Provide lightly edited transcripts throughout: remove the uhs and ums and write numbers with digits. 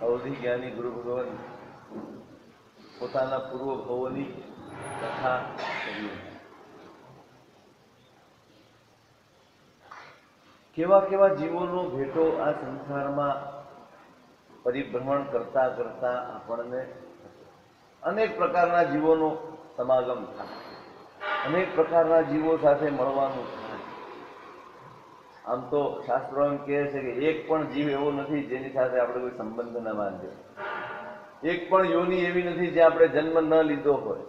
અવધિ જ્ઞાની ગુરુ ભગવાન પોતાના પૂર્વ ભવોની કથા કરી. કેવા કેવા જીવોનો ભેટો આ સંસારમાં પરિભ્રમણ કરતા કરતા આપણને અનેક પ્રકારના જીવોનો સમાગમ થાય, અનેક પ્રકારના જીવો સાથે મળવાનું થાય. આમ તો શાસ્ત્રો એમ કહે છે કે એક પણ જીવ એવો નથી જેની સાથે આપણે કોઈ સંબંધ ન બાંધ્યો, એક પણ યોની એવી નથી જે આપણે જન્મ ન લીધો હોય,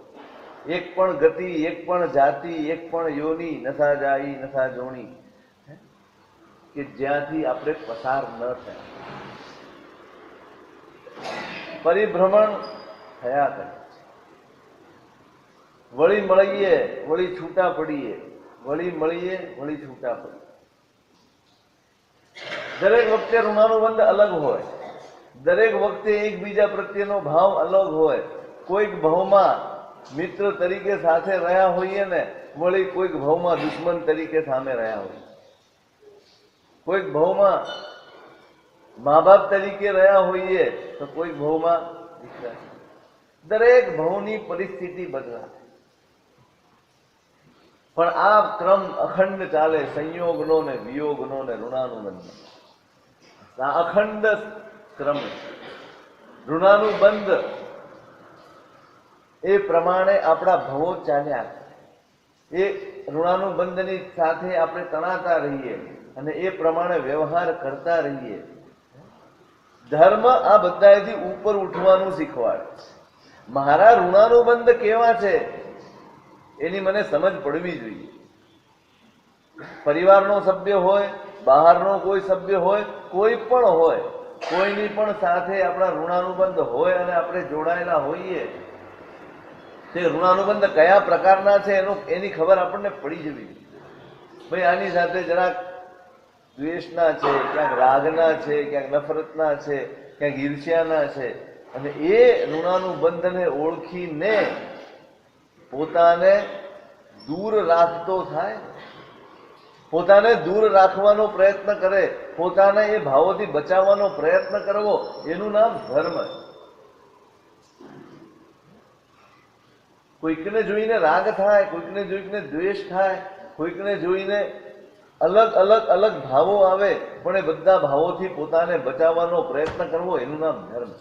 એક પણ ગતિ, એક પણ જાતિ, એક પણ યોની નથા જાઈ નથા જોણી કે જ્યાંથી આપણે પસાર ન થાય. પરિભ્રમણ થયા કરે, વળી મળીએ વળી છૂટા પડીએ, વળી મળીએ વળી છૂટા પડીએ. દરેક વખતે ઋણાનુબંધ અલગ હોય, દરેક વખતે એકબીજા પ્રત્યેનો ભાવ અલગ હોય. કોઈક ભાવમાં મિત્ર તરીકે સાથે રહ્યા હોઈએ ને, વળી કોઈક ભાવમાં દુશ્મન તરીકે સામે રહ્યા હોય. કોઈક ભાવમાં મા બાપ તરીકે રહ્યા હોઈએ તો કોઈક ભાવમાં દીકરા. દરેક ભાવની પરિસ્થિતિ બદલાય, પણ આ ક્રમ અખંડ ચાલે. સંયોગનો ને વિયોગનો ને ઋણાનુબંધ, આ અખંડ ક્રમ. ઋણાનુબંધ એ પ્રમાણે આપણા ભવો ચાલ્યા, એ ઋણાનુબંધની સાથે આપણે તણાતા રહીએ અને એ પ્રમાણે વ્યવહાર કરતા રહીએ. ધર્મ આ બધાથી ઉપર ઉઠવાનું શીખવાડે. મારા ઋણાનુબંધ કેવા છે એની મને સમજ પડવી જોઈએ. પરિવારનો સભ્ય હોય, બહારનો કોઈ સભ્ય હોય, કોઈ પણ હોય, કોઈની પણ સાથે આપણા ઋણાનુબંધ હોય અને આપણે જોડાયેલા હોઈએ, તે ઋણાનુબંધ કયા પ્રકારના છે એની ખબર આપણને પડી જવી જોઈએ. ભાઈ આની સાથે જરાક દ્વેષના છે, ક્યાંક રાગના છે, ક્યાંક નફરતના છે, ક્યાંક ઈર્ષ્યાના છે. અને એ ઋણાનુબંધને ઓળખીને પોતાને દૂર રાખતો થાય, પોતાને દૂર રાખવાનો પ્રયત્ન કરે, પોતાને એ ભાવોથી બચાવવાનો પ્રયત્ન કરવો, એનું નામ ધર્મ. કોઈકને જોઈને રાગ થાય, કોઈકને જોઈને દ્વેષ થાય, કોઈકને જોઈને અલગ અલગ અલગ ભાવો આવે, પણ એ બધા ભાવોથી પોતાને બચાવવાનો પ્રયત્ન કરવો, એનું નામ ધર્મ.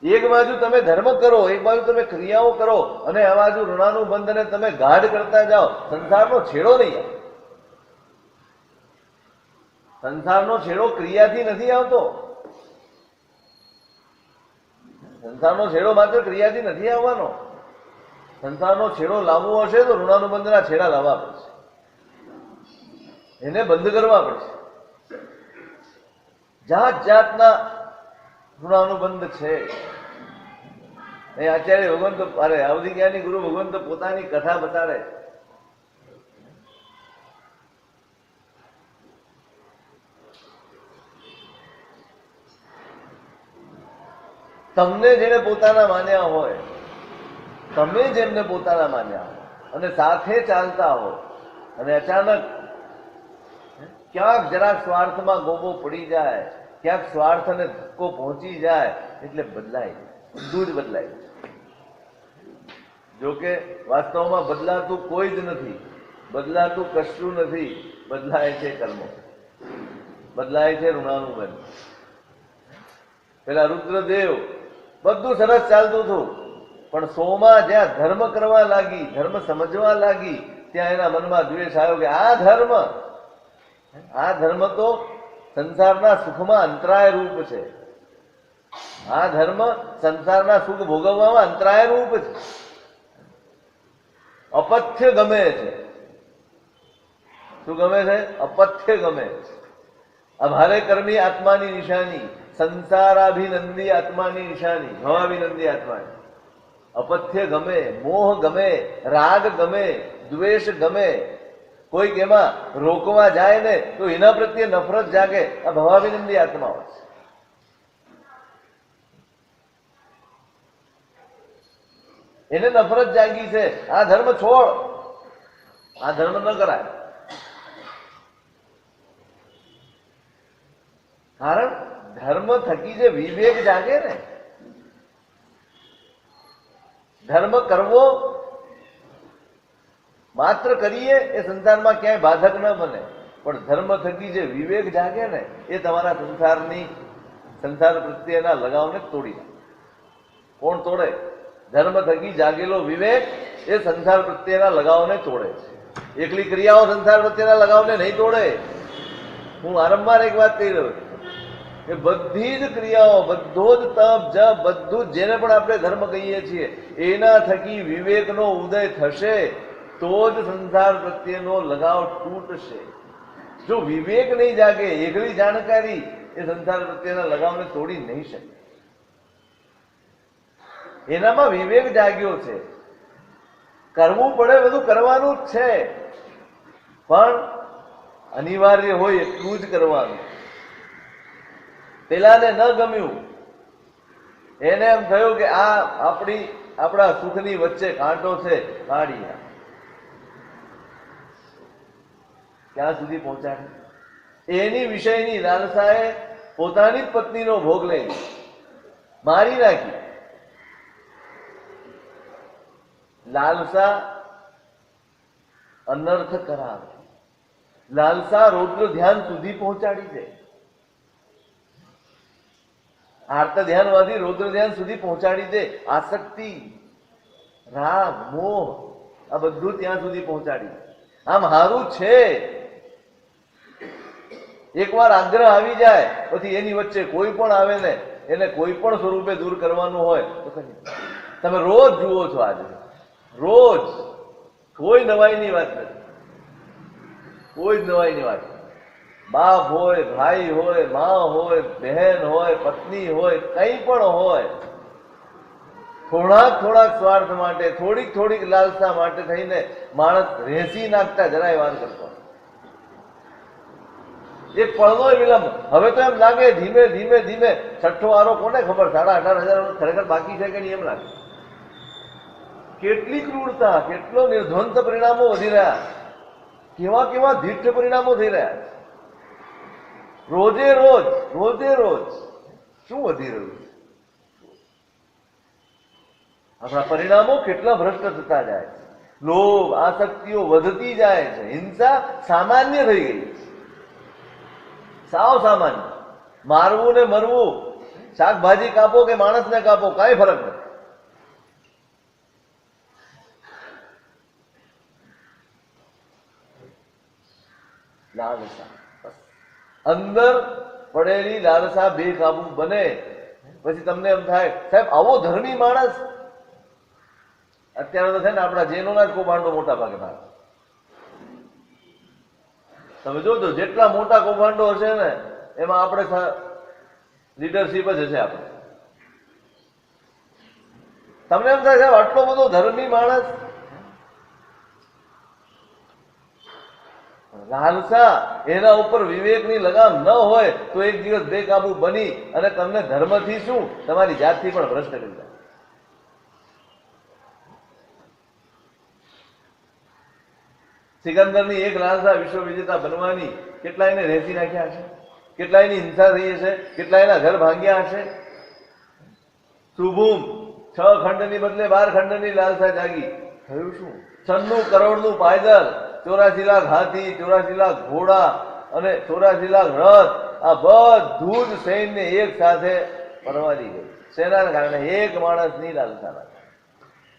એક બાજુ તમે ધર્મ કરો, એક બાજુ તમે ક્રિયાઓ કરો અને આ બાજુ ઋણાનુબંધને તમે ગાઢ કરતા જાઓ, સંસારનો છેડો નહીં આવે. સંસારનો છેડો ક્રિયાથી નથી આવતો. સંસારનો છેડો માત્ર ક્રિયાથી નથી આવવાનો. સંસારનો છેડો લાવવો હશે તો ઋણાનુબંધના છેડા લાવવા પડશે, એને બંધ કરવા પડશે. જાત જાતના ઋણાનુબંધ છે. એ આચાર્ય ભગવાન તો અવધિ જ્ઞાની ગુરુ ભગવાન તો પોતાની કથા બતાડે. તમને જેને પોતાના માન્યા હોય, તમે જેમને પોતાના માન્યા હોય અને સાથે ચાલતા હો અને અચાનક ક્યાંક જરાક સ્વાર્થમાં ગોબો પડી જાય, ક્યાંક સ્વાર્થને ધક્કો પહોંચી જાય એટલે બદલાય, બધું જ બદલાય. જોકે વાસ્તવમાં બદલાતું કોઈ જ નથી, બદલાતું કશું નથી. બદલાય છે કર્મો, બદલાય છે ઋણાનુબંધ. પેલા રુદ્રદેવ બધું સરસ ચાલતું હતું, પણ સોમાં જ્યાં ધર્મ કરવા લાગી, ધર્મ સમજવા લાગી, ત્યાં એના મનમાં દ્વેષ આવ્યો કે આ ધર્મ તો સંસારના સુખમાં અંતરાય રૂપ છે. આ ધર્મ સંસારના સુખ ભોગવવામાં અંતરાય રૂપ છે. અપથ્ય ગમે છે. શું ગમે છે? અપથ્ય ગમે છે. અભારે કર્મી આત્માની નિશાની, સંસારાભિનંદી આત્માની નિશાની, ભવાભિનંદી આત્માની. અપથ્ય ગમે, મોહ ગમે, રાગ ગમે, દ્વેષ ગમે. કોઈક એમાં રોકવા જાય ને તો એના પ્રત્યે નફરત જાગે. આ ભવાભિનંદી આત્માઓ છે. એને નફરત જાગી છે. આ ધર્મ છોડ, આ ધર્મ ન કરાય. કારણ ધર્મ થકી જે વિવેક જાગે ને, ધર્મ કરવો માત્ર કરીએ એ સંસારમાં ક્યાંય બાધક ન બને, પણ ધર્મ થકી જે વિવેક જાગે ને એ તમારા સંસાર પ્રત્યેના લગાવને તોડી નાખે. કોણ તોડે? ધર્મ થકી જાગેલો વિવેક એ સંસાર પ્રત્યેના લગાવને તોડે છે. એકલી ક્રિયાઓ સંસાર પ્રત્યેના લગાવને નહીં તોડે. હું વારંવાર એક વાત કહી રહ્યો છું કે બધી જ ક્રિયાઓ, બધો જ તપ જપ, બધું જ જેને પણ આપણે ધર્મ કહીએ છીએ એના થકી વિવેકનો ઉદય થશે તો જ સંસાર પ્રત્યેનો લગાવ તૂટશે. જો વિવેક નહીં જાગે, એકલી જાણકારી એ સંસાર પ્રત્યેના લગાવને તોડી નહીં શકે. એનામાં વિવેક જાગ્યો છે. કરવું પડે બધું કરવાનું જ છે, પણ અનિવાર્ય હોય એટલું જ કરવાનું. પેલાને ન ગમ્યું, એને એમ થયું કે આ આપણા સુખની વચ્ચે કાંટો છે, કાઢી નાખ. ક્યાં સુધી પહોંચાડે? એની વિષયની લાલસાએ પોતાની જ પત્નીનો ભોગ લઈ મારી નાખી. લાલસા અનર્થ કરાવે, લાલસા રૌદ્ર ધ્યાન સુધી પહોંચાડી દે. આર્ત ધ્યાનવાદી રૌદ્ર ધ્યાન સુધી પહોંચાડી દે. આસક્તિ, રાગ, મોહ આ બધું ત્યાં સુધી પહોંચાડી દે. આમ હારું છે, એકવાર આગ્રહ આવી જાય પછી એની વચ્ચે કોઈ પણ આવે ને એને કોઈ પણ સ્વરૂપે દૂર કરવાનું હોય તો તમે રોજ જુઓ છો. આજે રોજ કોઈ નવાઈની વાત નથી, કોઈ જ નવાઈની વાત. બાપ હોય, ભાઈ હોય, મા હોય, બહેન હોય, પત્ની હોય, કંઈ પણ હોય, થોડાક સ્વાર્થ માટે, થોડીક લાલસા માટે થઈને માણસ રેસી નાખતા જરાય વાર કરતો. એક પળનો વિલંબ. હવે તો એમ લાગે ધીમે ધીમે છઠ્ઠો વારો કોને ખબર, 18,500 ખરેખર બાકી છે કે નહીં એમ લાગે. કેટલી ક્રૂરતા, કેટલો નિર્ધ્વંસ પરિણામો વધી રહ્યા, કેવા ધીઠ પરિણામો થઈ રહ્યા. રોજે રોજ શું વધી રહ્યું છે? આપણા પરિણામો કેટલા ભ્રષ્ટ થતા જાય છે. લોભ, આસક્તિઓ વધતી જાય છે. હિંસા સામાન્ય થઈ ગઈ છે, સાવ સામાન્ય. મારવું ને મરવું, શાકભાજી કાપો કે માણસને કાપો, કાંઈ ફરક નથી. લાલસા, અંદર પડેલી લાલસા બેકાબુ બને. પછી તમને એમ થાય સાહેબ આવો ધર્મી માણસ. અત્યારે તો છે ને આપણા જૈનોના જ કૌભાંડો મોટા ભાગે ભાગ. તમે જોજો જેટલા મોટા કૌભાંડો હશે ને એમાં આપણે લીડરશીપ જ હશે. આપણે તમને એમ થાય સાહેબ આટલો બધો ધર્મી માણસ. લાલસા એના ઉપર વિવેકની લગામ ન હોય તો એક દિવસ બેકાબુ બની અને તમને ધર્મથી શું તમારી જાતથી પણ ભ્રષ્ટ કરી જાય. સિકંદરની એક લાલસા વિશ્વ વિજેતા બનવાની કેટલાયને રેસી નાખ્યા હશે, કેટલાયની હિંસા થઈ હશે, કેટલાયના ઘર ભાંગ્યા હશે. સુભૂમ 6 ખંડની બદલે 12 ખંડની લાલસા જાગી. થયું શું? 96 કરોડનું પાયદલ, 84 લાખ હાથી, 84 લાખ ઘોડા અને 84 લાખ રથ, આ બધું જ સૈન્ય એક સાથે પરવારી ગયું. શેના કારણે? એક માણસની લાલસાના.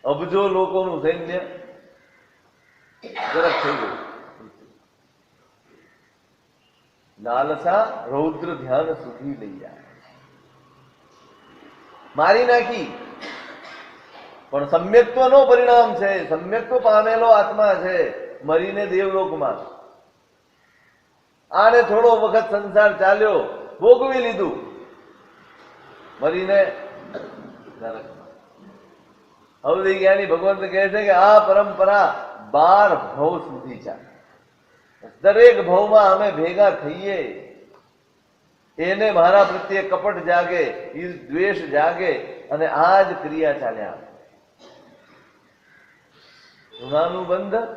અબજો લોકોનું સૈન્ય જરાક થઈ ગયું. લાલસા રૌદ્ર ધ્યાન સુધી લઈ જાય, મારી નાખી. પણ સમ્યક્ત્વનો પરિણામ છે. સમ્યક્ત્વ પામેલો આત્મા છે, મરીને દેવલોકમાં. આને થોડો વખત સંસાર ચાલ્યો, ભોગવી લીધું, મરીને નરકમાં. હવે જ્ઞાની ભગવંત કહે છે કે આ પરંપરા 12 ભવ સુધી ચાલે. દરેક ભવમાં અમે ભેગા થઈએ, એને મારા પ્રત્યે કપટ જાગે, દ્વેષ જાગે અને આ જ ક્રિયા ચાલ્યા. ઋણાનું બંધ.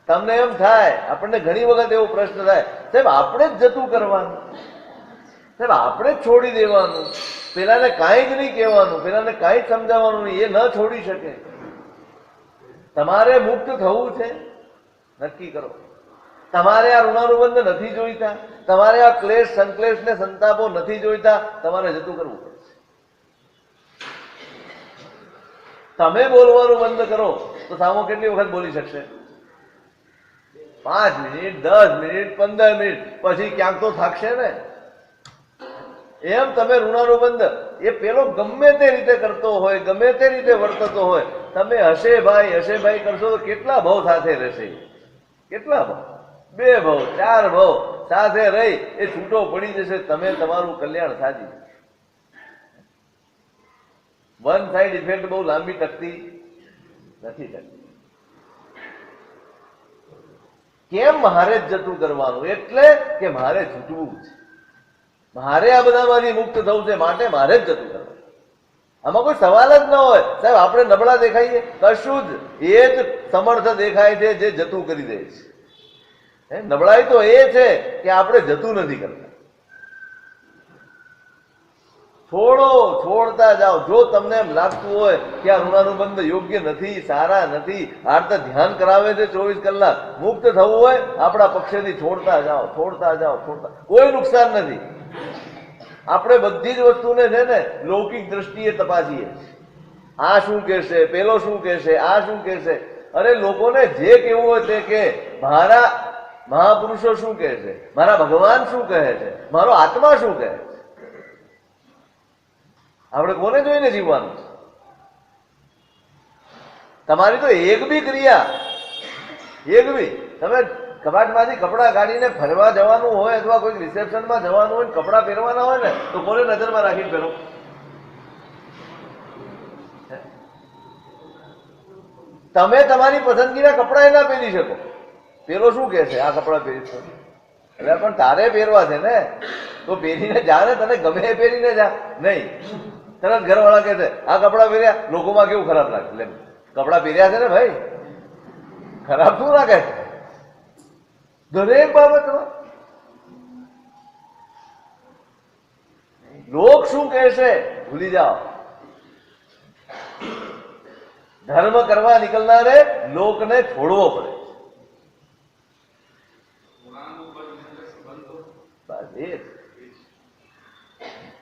તમને એમ થાય, આપણને ઘણી વખત એવો પ્રશ્ન થાય સાહેબ આપણે જ જતું કરવાનું, સાહેબ આપણે જ છોડી દેવાનું, પેલાને કાંઈ જ નહીં કહેવાનું, પેલાને કાંઈ જ સમજાવવાનું નહીં, એ ન છોડી શકે. તમારે મુક્ત થવું છે, નક્કી કરો. તમારે આ ઋણાનુબંધ નથી જોઈતા, તમારે આ ક્લેશ સંક્લેશ ને સંતાપો નથી જોઈતા, તમારે જતું કરવું પડશે. તમે બોલવાનું બંધ કરો તો સામો કેટલી વખત બોલી શકશે? 5 મિનિટ, 10 મિનિટ, 15 મિનિટ, પછી ક્યાંક તો થાકશે ને. એમ તમે ઋણાનુબંધ એ પેલો ગમે તે રીતે કરતો હોય, ગમે તે રીતે વર્તતો હોય, તમે હશે ભાઈ કરશો તો કેટલા ભાવ સાથે રહેશે? કેટલા ભાવ? 2 ભાવ 4 ભાવ સાથે રહી એ છૂટો પડી જશે. તમે તમારું કલ્યાણ સાજી. વન સાઇડ ઇફેક્ટ બહુ લાંબી ટકતી નથી ટકતી. કેમ? મારે જ જતું કરવાનું, એટલે કે મારે છૂટવું છે, મારે આ બધામાંથી મુક્ત થવું છે, માટે મારે જ જતું કરવાનું. આમાં કોઈ સવાલ જ ન હોય. સાહેબ આપણે નબળા દેખાઈએ? કશું જ. એ જ સમર્થ દેખાય છે જે જતું કરી દે છે. નબળાઈ તો એ છે કે આપણે જતું નથી કરતા. છોડતા જાઓ. જો તમને એમ લાગતું હોય કે આ ઋણાનુબંધ યોગ્ય નથી, સારા નથી, આર્ત ધ્યાન કરાવે છે 24 કલાક, મુક્ત થવું હોય આપણા પક્ષેથી છોડતા જાઓ. કોઈ નુકસાન નથી. આપણે બધી જ વસ્તુને છે ને લૌકિક દ્રષ્ટિએ તપાસીએ. આ શું કહેશે, પેલો શું કહેશે, આ શું કહેશે. અરે લોકોને જે કહેવું હોય તે કે, મારા મહાપુરુષો શું કહે છે, મારા ભગવાન શું કહે છે, મારો આત્મા શું કહે છે. આપણે કોને જોઈને જીવવાનું છે? તમારી તો એક બી ક્રિયા, તમે કબાટમાંથી કપડાં કાઢીને ફરવા જવાનું હોય અથવા કોઈ રિસેપ્શનમાં જવાનું હોય, કપડાં પહેરવાના હોય ને તો કોને નજરમાં રાખીને પહેરો? તમે તમારી પસંદગીના કપડાં ના પહેરી શકો. પેલો શું કહે છે, આ કપડાં પહેરીશ તો? એટલે પણ તારે પહેરવા છે ને, તો પહેરીને જા ને. તને ગમે એ પહેરીને જા. નહીં, તરત ઘરવાળા કહે છે આ કપડાં પહેર્યા, લોકોમાં કેવું ખરાબ લાગે. એટલે કપડાં પહેર્યા છે ને ભાઈ, ખરાબ શું લાગે છે? દરેક બાબતમાં લોક શું કહેશે ભૂલી જાઓ. ધર્મ કરવા નીકળનારે લોકને છોડવો પડે.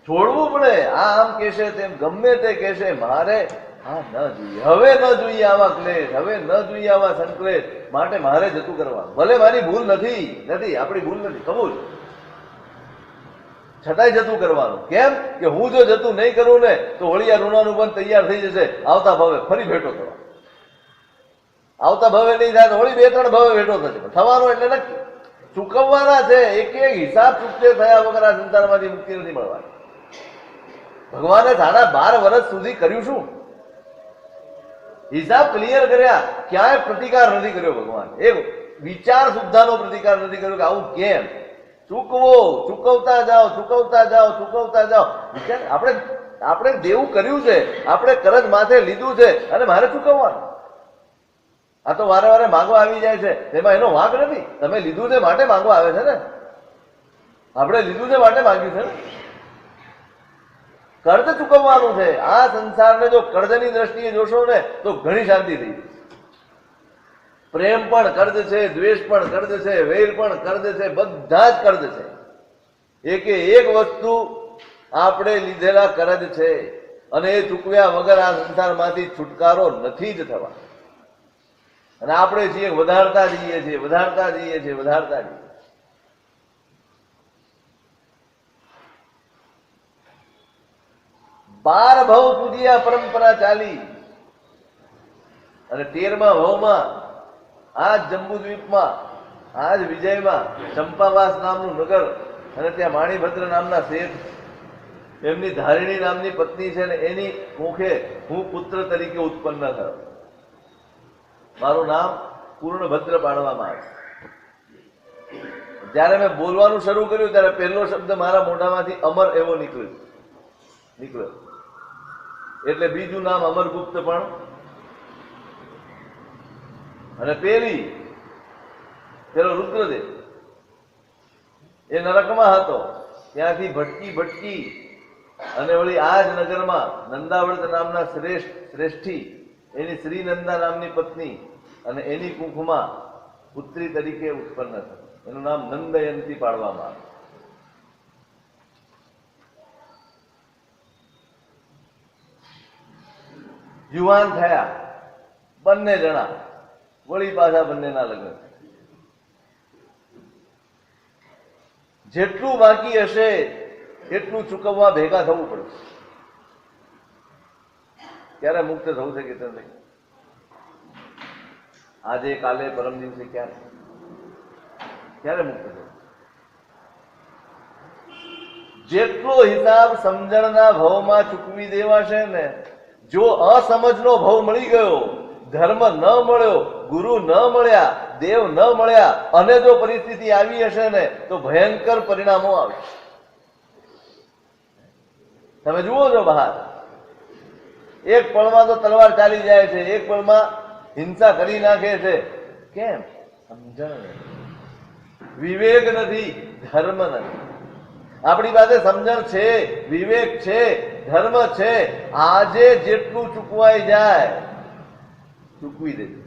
છોડવું પડે. આ આમ કહેશે, તેમ ગમે તે કહેશે, મારે આ ન જોઈએ, હવે ન જોઈએ આવા ક્લેશ, હવે ન જોઈએ આવા સંકલેશ, માટે મારે જતું કરવાનું. ભલે મારી ભૂલ નથી, આપણી ભૂલ નથી, કબૂલ, છતાંય જતું કરવાનું. કેમ કે હું જો જતું નહીં કરું ને તો વળી આ ઋણાનુબંધ તૈયાર થઈ જશે. આવતા ભાવે ફરી ભેટો થવા, આવતા ભાવે નહીં થાય તો વળી 2-3 ભાવે ભેટો થશે. થવાનો એટલે નક્કી. ચૂકવવાના છે. એક હિસાબ ચૂકતે થયા વગર આ સંસારમાંથી મુક્તિ નથી મળવાની. ભગવાને 12.5 વર્ષ સુધી કર્યું શું? હિસાબ ક્લિયર કર્યા. ક્યાંય પ્રતિકાર નથી કર્યો ભગવાન. એક વિચાર સુદ્ધાનો પ્રતિકાર નથી કર્યો કે આવું કેમ. ચૂકવતા જાઓ. વિચાર આપણે દેવું કર્યું છે, આપણે કરજ માથે લીધું છે અને મારે ચૂકવવાનું. આ તો વારે વારે માંગવા આવી જાય છે, એમાં એનો વાંક નથી. તમે લીધું છે માટે માંગવા આવે છે ને. આપણે લીધું છે માટે માંગ્યું છે ને. કર્જ ચૂકવવાનું છે. આ સંસારને જો કર્જની દ્રષ્ટિએ જોશો ને તો ઘણી શાંતિ થઈ જશે. પ્રેમ પણ કર્જ છે, દ્વેષ પણ કર્જ છે, વૈર પણ કર્જ છે, બધા જ કર્જ છે. એક વસ્તુ આપણે લીધેલા કર્જ છે અને એ ચૂકવ્યા વગર આ સંસારમાંથી છુટકારો નથી જ થવા. અને આપણે છીએ વધારતા જઈએ છીએ. 12 ભાવ સુધી આ પરંપરા ચાલી અને 13મા ભાવમાં આ જંબુદ્વીપમાં, આ જ વિજયમાં ચંપાવાસ નામનું નગર અને ત્યાં માણીભદ્ર નામના શેઠ, એમની ધારિણી નામની પત્ની છે ને એની મુખે હું પુત્ર તરીકે ઉત્પન્ન થયો. મારું નામ પૂર્ણભદ્ર પાડવામાં આવે. જયારે મેં બોલવાનું શરૂ કર્યું ત્યારે પહેલો શબ્દ મારા મોઢામાંથી અમર એવો નીકળ્યો. એટલે બીજું નામ અમરગુપ્ત પણ. અને પેલો રુદ્રદેવ એ નરકમાં હતો. ત્યાંથી ભટકી ભટકી અને વળી આ જ નગરમાં નંદાવ્રત નામના શ્રેષ્ઠી એની શ્રી નંદા નામની પત્ની અને એની કુંખમાં પુત્રી તરીકે ઉત્પન્ન થઈ. એનું નામ નંદયંતી પાડવામાં આવ્યું. યુવાન થયા બંને જણા, વળી પાછા બંનેના લગ્ન. જેટલું બાકી હશે એટલું ચૂકવવા ભેગા થવું પડશે. ક્યારે મુક્ત થવું છે કે તમને? આજે, કાલે, પરમ દિવસે? ક્યારે મુક્ત થવું? જેટલો હિસાબ સમજણના ભાવમાં ચૂકવી દેવાશે ને, જો અસમજનો ભાવ મળી ગયો, ધર્મ ન મળ્યો, ગુરુ ન મળ્યા, દેવ ન મળ્યા અને જો પરિસ્થિતિ આવી હશે ને તો ભયંકર પરિણામો આવશે. તમે જુઓ છો બહાર, એક પળમાં તો તલવાર ચાલી જાય છે, એક પળમાં હિંસા કરી નાખે છે. કેમ? સમજણ નથી, વિવેક નથી, ધર્મ નથી. આપણી પાસે સમજણ છે, વિવેક છે, ધર્મ છે. આજે જેટલું ચૂકવાઈ જાય ચૂકવી દેજો,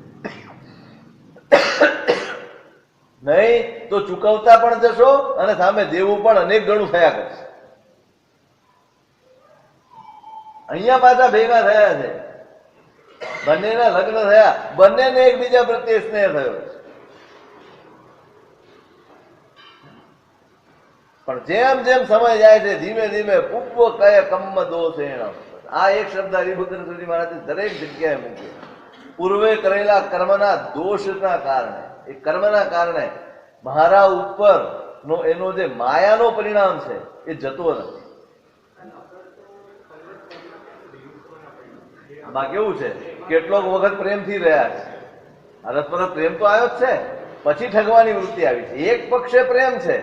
નહીં તો ચૂકવતા પણ જશો અને સામે દેવું પણ અનેક ગણું થયા કરશે. અહીંયા પાછા ભેગા થયા છે, બંનેના લગ્ન થયા, બંનેને એકબીજા પ્રત્યે સ્નેહ થયો. પણ જેમ જેમ સમય જાય છે ધીમે ધીમે પૂર્વ કય કમ્મ દોષેણ. આ એક શબ્દ હરિભદ્ર સુરી મહારાજે દરેક જગ્યાએ મૂક્યો. પૂર્વે કરેલા કર્મના દોષના કારણે, એ કર્મના કારણે મારા ઉપર નો એનો જે માયાનો પરિણામ છે એ જતો નથી. આમાં કેવું છે, કેટલોક વખત પ્રેમથી રહ્યા છે, અરસપરસ પ્રેમ તો આવ્યો જ છે, પછી ઠગવાની વૃત્તિ આવી છે. એક પક્ષે પ્રેમ છે,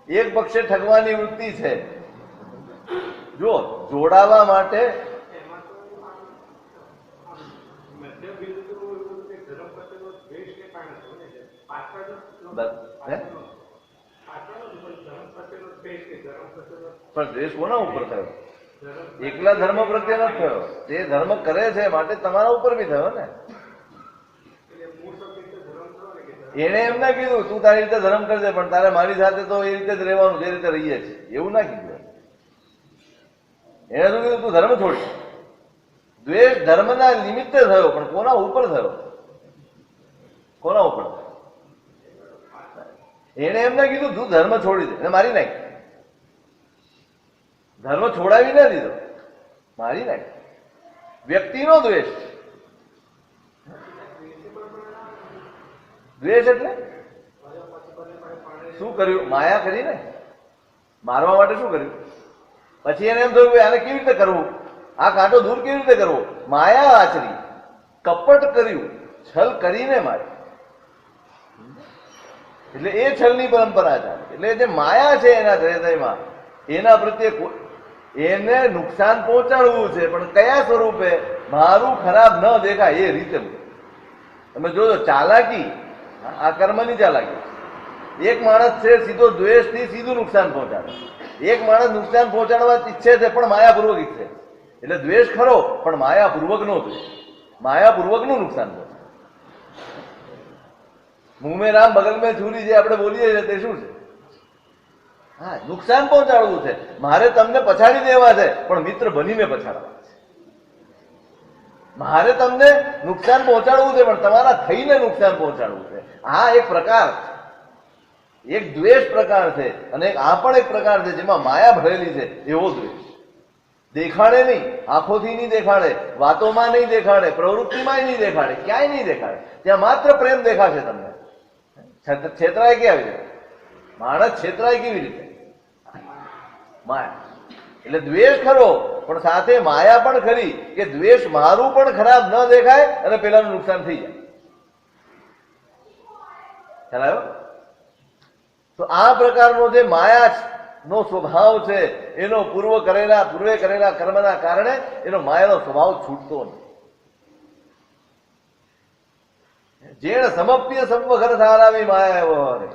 એક પક્ષે ઠગવાની વૃત્તિ છે. જો જોડાવા માટે પણ દ્વેષ કોના ઉપર થયો? એકલા ધર્મ પ્રત્યે નથી થયો, તે ધર્મ કરે છે માટે તમારા ઉપર બી થયો ને. એને એમ ના કીધું તું તારી રીતે ધર્મ કરજે, પણ તારે મારી સાથે તો એ રીતે જ રહેવાનું જે રીતે રહીએ છીએ, એવું ના કીધું. એને શું કીધું? તું ધર્મ છોડી. દ્વેષ ધર્મના નિમિત્તે થયો, પણ કોના ઉપર થયો? કોના ઉપર? એને એમ ના કીધું તું ધર્મ છોડી દે, એને મારી નાખ. ધર્મ છોડાવી ના દીધો, મારી નાખ. વ્યક્તિનો દ્વેષ. દ્વેષ એટલે શું કર્યું? માયા કરી ને, મારવા માટે શું કર્યું? પછી એને એમ થયું કે આને કેવી રીતે કરવું, આ કાંટો દૂર કેવી રીતે કરવો? માયા આચરી, કપટ કર્યું, છલ કરીને મારી. એટલે એ છલની પરંપરા છે. એટલે જે માયા છે એના હૃદયમાં, એના પ્રત્યે એને નુકસાન પહોંચાડવું છે, પણ કયા સ્વરૂપે? મારું ખરાબ ન દેખાય એ રીતે. તમે જોજો, ચાલાકી, આ કર્મની ચાલાકી. એક માણસ છે સીધો દ્વેષથી સીધું નુકસાન પહોંચાડે, એક માણસ નુકસાન પહોંચાડવા ઈચ્છે છે પણ માયાપૂર્વક ઈચ્છે. એટલે દ્વેષ ખરો પણ માયાપૂર્વકનો દ્વેષ, માયાપૂર્વકનું નુકસાન પહોંચાડે. મુંહ મેં રામ બગલ મેં છુરી જે આપણે બોલીએ છીએ તે શું છે? હા, નુકસાન પહોંચાડવું છે. મારે તમને પછાડી દેવા છે પણ મિત્ર બનીને પછાડવા છે. મારે તમને નુકસાન પહોંચાડવું છે પણ તમારા થઈને નુકસાન પહોંચાડવું છે. આ એક પ્રકાર છે, એક દ્વેષ પ્રકાર છે. અને આ પણ એક પ્રકાર છે જેમાં માયા ભરેલી છે, એવો દ્વેષ. દેખાડે નહીં, આંખોથી નહીં દેખાડે, વાતોમાં નહીં દેખાડે, પ્રવૃત્તિમાં નહીં દેખાડે, ક્યાંય નહીં દેખાડે. ત્યાં માત્ર પ્રેમ દેખાશે તમને. છેતરાય કેવી રીતે? માણસ છેતરાય કેવી રીતે? માયા. એટલે દ્વેષ ખરો પણ સાથે માયા પણ ખરી, કે દ્વેષ મારું પણ ખરાબ ન દેખાય અને પેલાનું નુકસાન થઈ જાય. ખ્યાલ આવ્યો? તો આ પ્રકારનો જે માયા નો સ્વભાવ છે, એનો પૂર્વે કરેલા કર્મના કારણે એનો માયાનો સ્વભાવ છૂટતો નથી. જેણ સમપ્ય સર્વ ઘર ધારાવી માયા વ્યવહારે.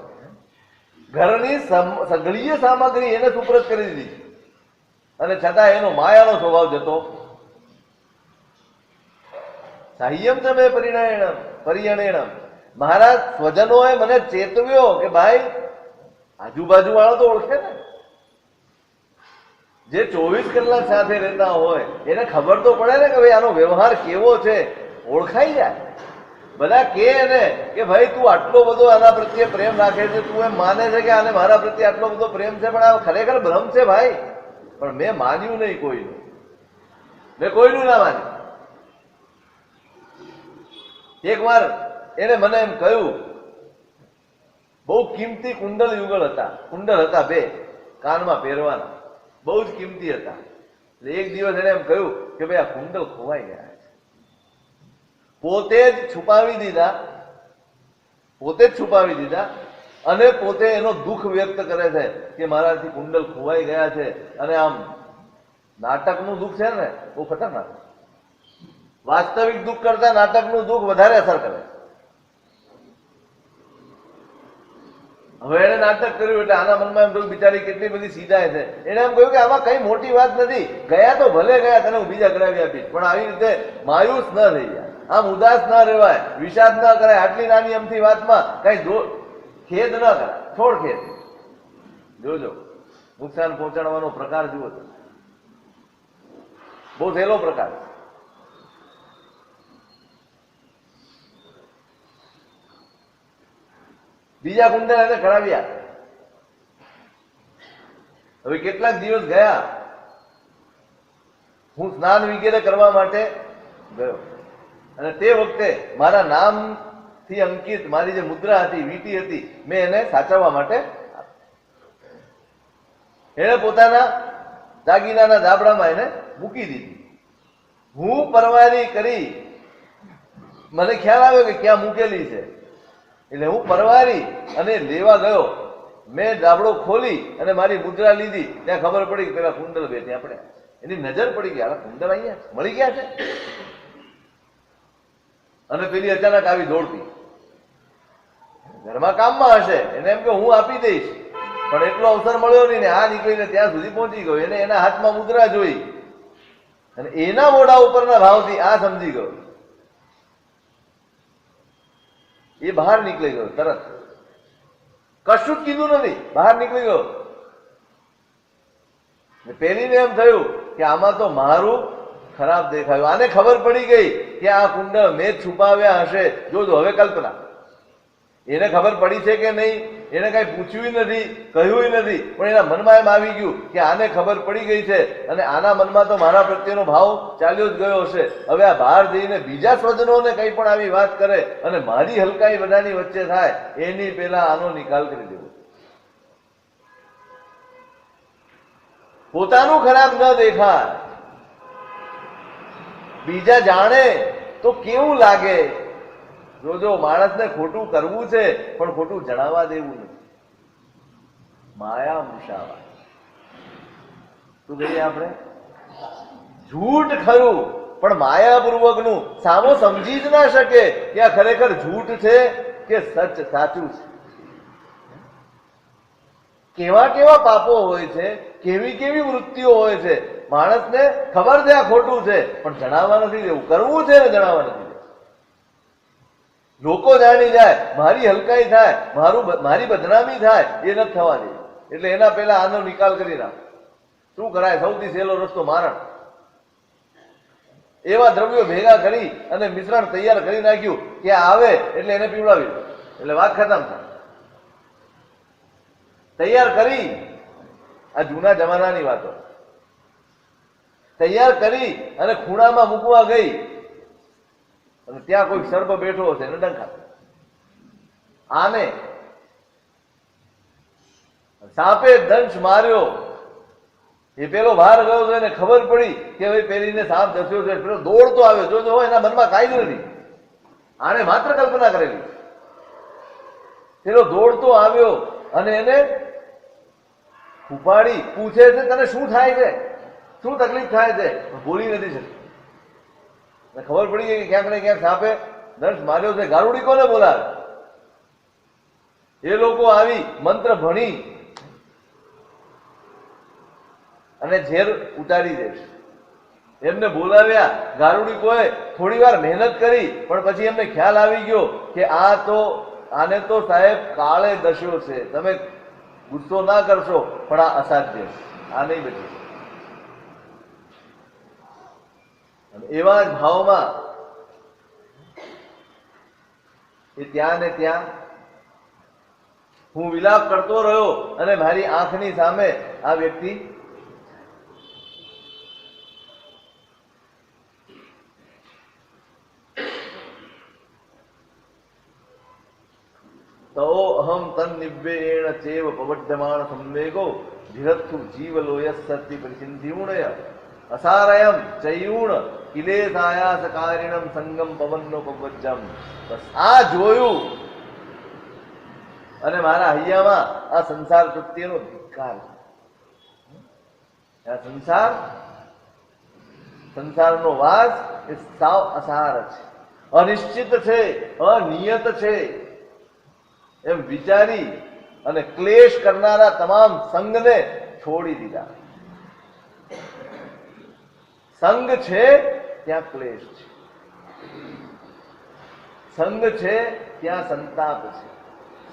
ઘરની સઘળીય સામગ્રી એને સુપ્રત કરી દીધી અને છતાં એનો માયાનો સ્વભાવ જતો. સાહ્યમ છે મેં પરિયણેણમ. મારા સ્વજનોએ મને ચેતવ્યો કે ભાઈ આજુબાજુ વાળો તો ઓળખે ને, જે 24 કલાક સાથે રહેતા હોય એને ખબર તો પડે ને કે ભાઈ આનો વ્યવહાર કેવો છે, ઓળખાઈ જાય. બધા કે એને કે ભાઈ તું આટલો બધો આના પ્રત્યે પ્રેમ રાખે છે, તું એમ માને છે કે આને મારા પ્રત્યે આટલો બધો પ્રેમ છે, પણ આ ખરેખર ભ્રમ છે ભાઈ. પણ મેં માન્યું નહીં કોઈનું, મેં કોઈનું ના માન્યું. એક વાર એને મને એમ કહ્યું, બહુ કિંમતી કુંડલ યુગલ હતા, કુંડલ હતા 2 કાનમાં પહેરવાના, બહુ જ કિંમતી હતા. એટલે એક દિવસ એને એમ કહ્યું કે ભાઈ આ કુંડલ ખોવાઈ ગયા છે. પોતે જ છુપાવી દીધા અને પોતે એનો દુઃખ વ્યક્ત કરે છે કે મારાથી કુંડલ ખોવાઈ ગયા છે. અને આમ નાટકનું દુઃખ છે ને બહુ ખતરનાક. વાસ્તવિક દુઃખ કરતા નાટકનું દુઃખ વધારે અસર કરે. હવે એને નાટક કર્યું એટલે આના મનમાં એમ થયું બિચારી કેટલી બધી સીધાય છે. એને એમ કહ્યું કે આમાં કઈ મોટી વાત નથી, ગયા તો ભલે ગયા, તને હું બીજા કરાવી આપીશ, પણ આવી રીતે માયુસ ન થઈ જાય, આમ ઉદાસ ન રહેવાય, વિષાદ ન કરાય. આટલી નાની અમથી વાતમાં કઈ ખેદ ન કરાય, છોડ ખેદ. જોજો નુકસાન પહોંચાડવાનો પ્રકાર જુઓ તો બહુ સહેલો પ્રકાર. બીજા કુંડલ એને કરાવ્યા. હવે કેટલાક દિવસ ગયા, હું સ્નાન વગેરે કરવા માટે ગયો અને તે વખતે મારા નામથી અંકિત મારી જે મુદ્રા હતી, વીંટી હતી, મેં એને સાચવવા માટે એને પોતાના દાગીનાના ધાબળામાં એને મૂકી દીધી. હું પરવારી કરી, મને ખ્યાલ આવ્યો કે ક્યાં મૂકેલી છે, એટલે હું પરવારી અને લેવા ગયો. મેં ધાબળો ખોલી અને મારી મુદ્રા લીધી. ત્યાં ખબર પડી કે પેલા કુંડલ 2 ત્યાં પડ્યા. એની નજર પડી ગઈ, આ કુંડલ અહીંયા મળી ગયા છે. અને પેલી અચાનક આવી દોડતી, ઘરમાં કામમાં હશે, એને એમ કે હું આપી દઈશ, પણ એટલો અવસર મળ્યો નહીં ને આ નીકળીને ત્યાં સુધી પહોંચી ગયો. એને એના હાથમાં મુદ્રા જોઈ અને એના મોઢા ઉપરના ભાવથી આ સમજી ગયો. એ બહાર નીકળી ગયો તરત, કશું જ કીધું નથી, બહાર નીકળી ગયો. પેલીને એમ થયું કે આમાં તો મારું ખરાબ દેખાયું. આને ખબર પડી ગઈ કે આ કુંડળ મેં છુપાવ્યા હશે. જોજો હવે કલ્પના, એને ખબર પડી છે કે નહીં, એને કઈ પૂછ્યું નથી, કહ્યું નથી, પણ એના મનમાં એમ આવી ગયું કે આને ખબર પડી ગઈ છે અને આના મનમાં તો મારા પ્રત્યેનો ભાવ ચાલ્યો જ ગયો હશે. હવે આ બહાર જઈને બીજા સ્વજનોને કઈ પણ આવી વાત કરે અને મારી હલકાઈ બધાની વચ્ચે થાય, એની પહેલા આનો નિકાલ કરી દેવો. પોતાનું ખરાબ ન દેખાય, બીજા જાણે તો કેવું લાગે. જોજો માણસને ખોટું કરવું છે પણ ખોટું જણાવવા દેવું નથી. માયા મુશાવા શું કહીએ આપણે? જૂઠ ખરું પણ માયાપૂર્વકનું. સામો સમજી જ ના શકે કે આ ખરેખર જૂઠ છે કે સચ સાચું છે. કેવા કેવા પાપો હોય છે, કેવી કેવી વૃત્તિઓ હોય છે. માણસને ખબર છે આ ખોટું છે પણ જણાવવા નથી દેવું, કરવું છે ને જણાવવા નથી દેવું. લોકો જાણી જાય, મારી હલકાઈ થાય, મારી બદનામી થાય, એ નથી થવા દે. એટલે એના પહેલા આનો નિકાલ કરી નાખ. શું કરાય? સૌથી સહેલો રસ્તો મારણ. એવા દ્રવ્યો ભેગા કરી અને મિશ્રણ તૈયાર કરી નાખ્યું કે આવે એટલે એને પીવડાવી દો, એટલે વાત ખતમ થાય. તૈયાર કરી, આ જૂના જમાનાની વાતો, તૈયાર કરી અને ખૂણામાં મૂકવા ગઈ અને ત્યાં કોઈ સર્પ બેઠો હશે, એને ડંખ આપે. આને સાપે દંશ માર્યો. એ પેલો બહાર ગયો તો એને ખબર પડી કે ભાઈ પેલીને સાપ દસ્યો છે. પેલો દોડતો આવ્યો, જોજો એના મનમાં કાંઈ જ નથી, આને માત્ર કલ્પના કરેલી. પેલો દોડતો આવ્યો અને એને ઉપાડી પૂછે છે તને શું થાય છે, શું તકલીફ થાય છે? બોલી નથી શકતી. ખબર પડી ગઈ કે ક્યાંક ને ક્યાંક સાપે દંશ માર્યો છે. ગારુડી કોને બોલાવે? એ લોકો આવી મંત્ર ભણી અને ઝેર ઉતારી દેશે. એમને બોલાવ્યા, ગારુડીકોએ થોડી વાર મહેનત કરી, પણ પછી એમને ખ્યાલ આવી ગયો કે આને તો સાહેબ કાળે દસ્યો છે, તમે ગુસ્સો ના કરશો, પણ આ અસાધ્ય છે, આ નહીં બચે. એવા જ ભાવમાં એ ત્યાં ને ત્યાં હું વિલાપ કરતો રહ્યો અને મારી આંખની સામે આ વ્યક્તિ તો અહમ તન નિવ્યેણ ચેવ પવડ્યમાણ સંવેગો ધીરથુ જીવલોય સત્ય પરિસિંધ્યુણય અસારયમ ચયુણ કિલેશાયાસકારિણમ સંગમ પવનનો પવજ્જમ. બસ આ જોયું અને મારા હૈયામાં આ સંસાર પ્રત્યેનો ધિક્કાર. આ સંસારનો વાસ એ સાવ અસાર છે, અનિશ્ચિત છે, અનિયત છે એમ વિચારી અને ક્લેશ કરનારા તમામ સંઘને છોડી દીધા. સંઘ છે ત્યાં ક્લેશ છે, સંઘ છે ત્યાં સંતાપ છે,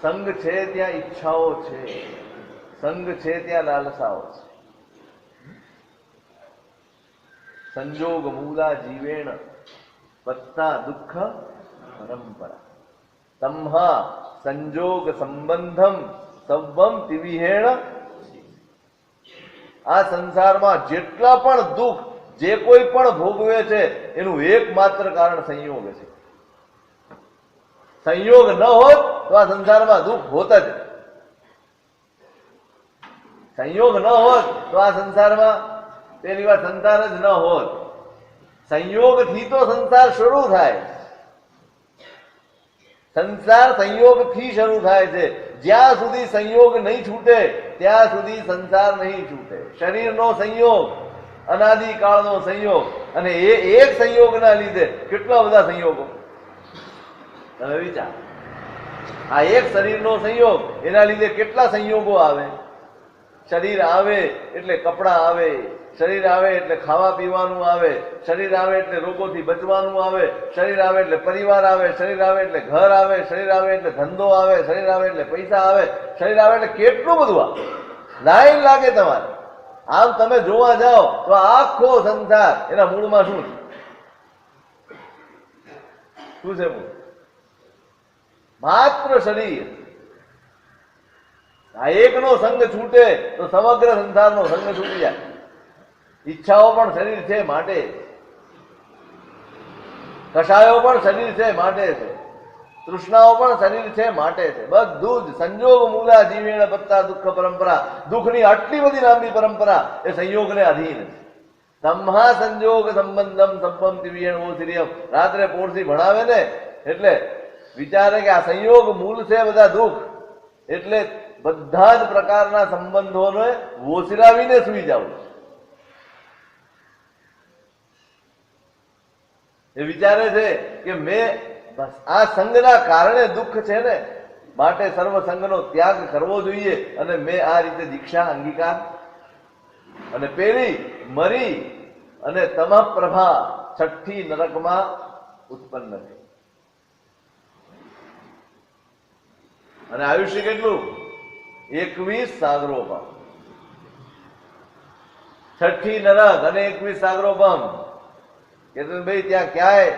સંઘ છે ત્યાં ઈચ્છાઓ છે, સંઘ છે ત્યાં લાલસાઓ છે. સંજોગ મૂલા જીવેણ પત્તા દુઃખ પરંપરા તમ્હા સંજોગ સંબંધમ સવમ તિવિહેણ. આ સંસારમાં જેટલા પણ દુઃખ જે કોઈ પણ ભોગવે છે એનું એકમાત્ર કારણ સંયોગ છે. સંયોગ ન હોત તો આ સંસારમાં દુઃખ હોત જ. સંયોગ ન હોત તો આ સંસારમાં પેલી વાર સંસાર જ ન હોત. સંયોગથી તો સંસાર શરૂ થાય. સંસાર સંયોગથી શરૂ થાય છે. જ્યાં સુધી સંયોગ નહીં છૂટે ત્યાં સુધી સંસાર નહીં છૂટે. શરીરનો સંયોગ, અનાદિકાળનો સંયોગ, અને એ એક સંયોગના લીધે કેટલા બધા સંયોગો. તમે વિચાર, આ એક શરીરનો સંયોગ, એના લીધે કેટલા સંયોગો આવે. શરીર આવે એટલે કપડાં આવે, શરીર આવે એટલે ખાવા પીવાનું આવે, શરીર આવે એટલે રોગોથી બચવાનું આવે, શરીર આવે એટલે પરિવાર આવે, શરીર આવે એટલે ઘર આવે, શરીર આવે એટલે ધંધો આવે, શરીર આવે એટલે પૈસા આવે, શરીર આવે એટલે કેટલું બધું આવે. લાઈન લાગે તમારે. આમ તમે જોવા જાઓ તો આખો સંસાર એના મૂળમાં શું છે? શું છે મૂળ? માત્ર શરીર. આ એકનો સંગ છૂટે તો સમગ્ર સંસારનો સંગ છૂટી જાય. ઈચ્છાઓ પણ શરીર છે માટે, કષાયો પણ શરીર છે માટે છે, તૃષ્ણાઓ પણ શરીર છે માટે છે. બધું જ સંજોગ મૂલા જીવેણ પત્તા દુઃખ પરંપરા. દુઃખની આટલી બધી લાંબી પરંપરા એ સંયોગને અધીન છે. તમ્હા સંજોગ સંબંધમ સબ્બમ તિવ્યેણ ઓસિરિયમ. રાત્રે પોરસી ભણાવે ને એટલે વિચારે કે આ સંયોગ મૂળ છે બધા દુઃખ, એટલે બધા જ પ્રકારના સંબંધોને વોસરાવીને સુઈ જવું. એ વિચારે છે કે મેં બસ આ સંઘના કારણે દુઃખ છે ને, માટે સર્વ સંઘનો ત્યાગ કરવો જોઈએ, અને મેં આ રીતે દીક્ષા અંગીકાર. અને પેલી મરી અને તમઃ પ્રભા છઠ્ઠી નરકમાં ઉત્પન્ન થઈ. અને આયુષ્ય કેટલું? 21 સાગરોપમ. છઠ્ઠી નરક અને 21 સાગરોપમ. કેતનભાઈ ત્યાં ક્યાંય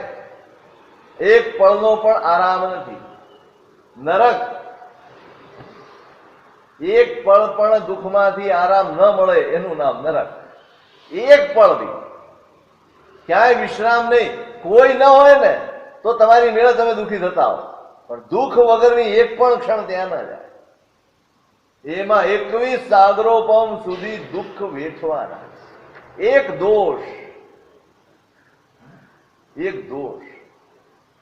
એક પળનો પણ આરામ નથી. નરક, એક પળ પણ દુઃખમાંથી આરામ ન મળે એનું નામ નરક. એક પળ બી ક્યાંય વિશ્રામ નહીં. કોઈ ન હોય ને તો તમારી મેળે તમે દુઃખી થતા હો, પણ દુઃખ વગરની એક પણ ક્ષણ ત્યાં ના જાય. એમાં 21 સાગરોપમ સુધી દુઃખ વેઠવાના. એક દોષ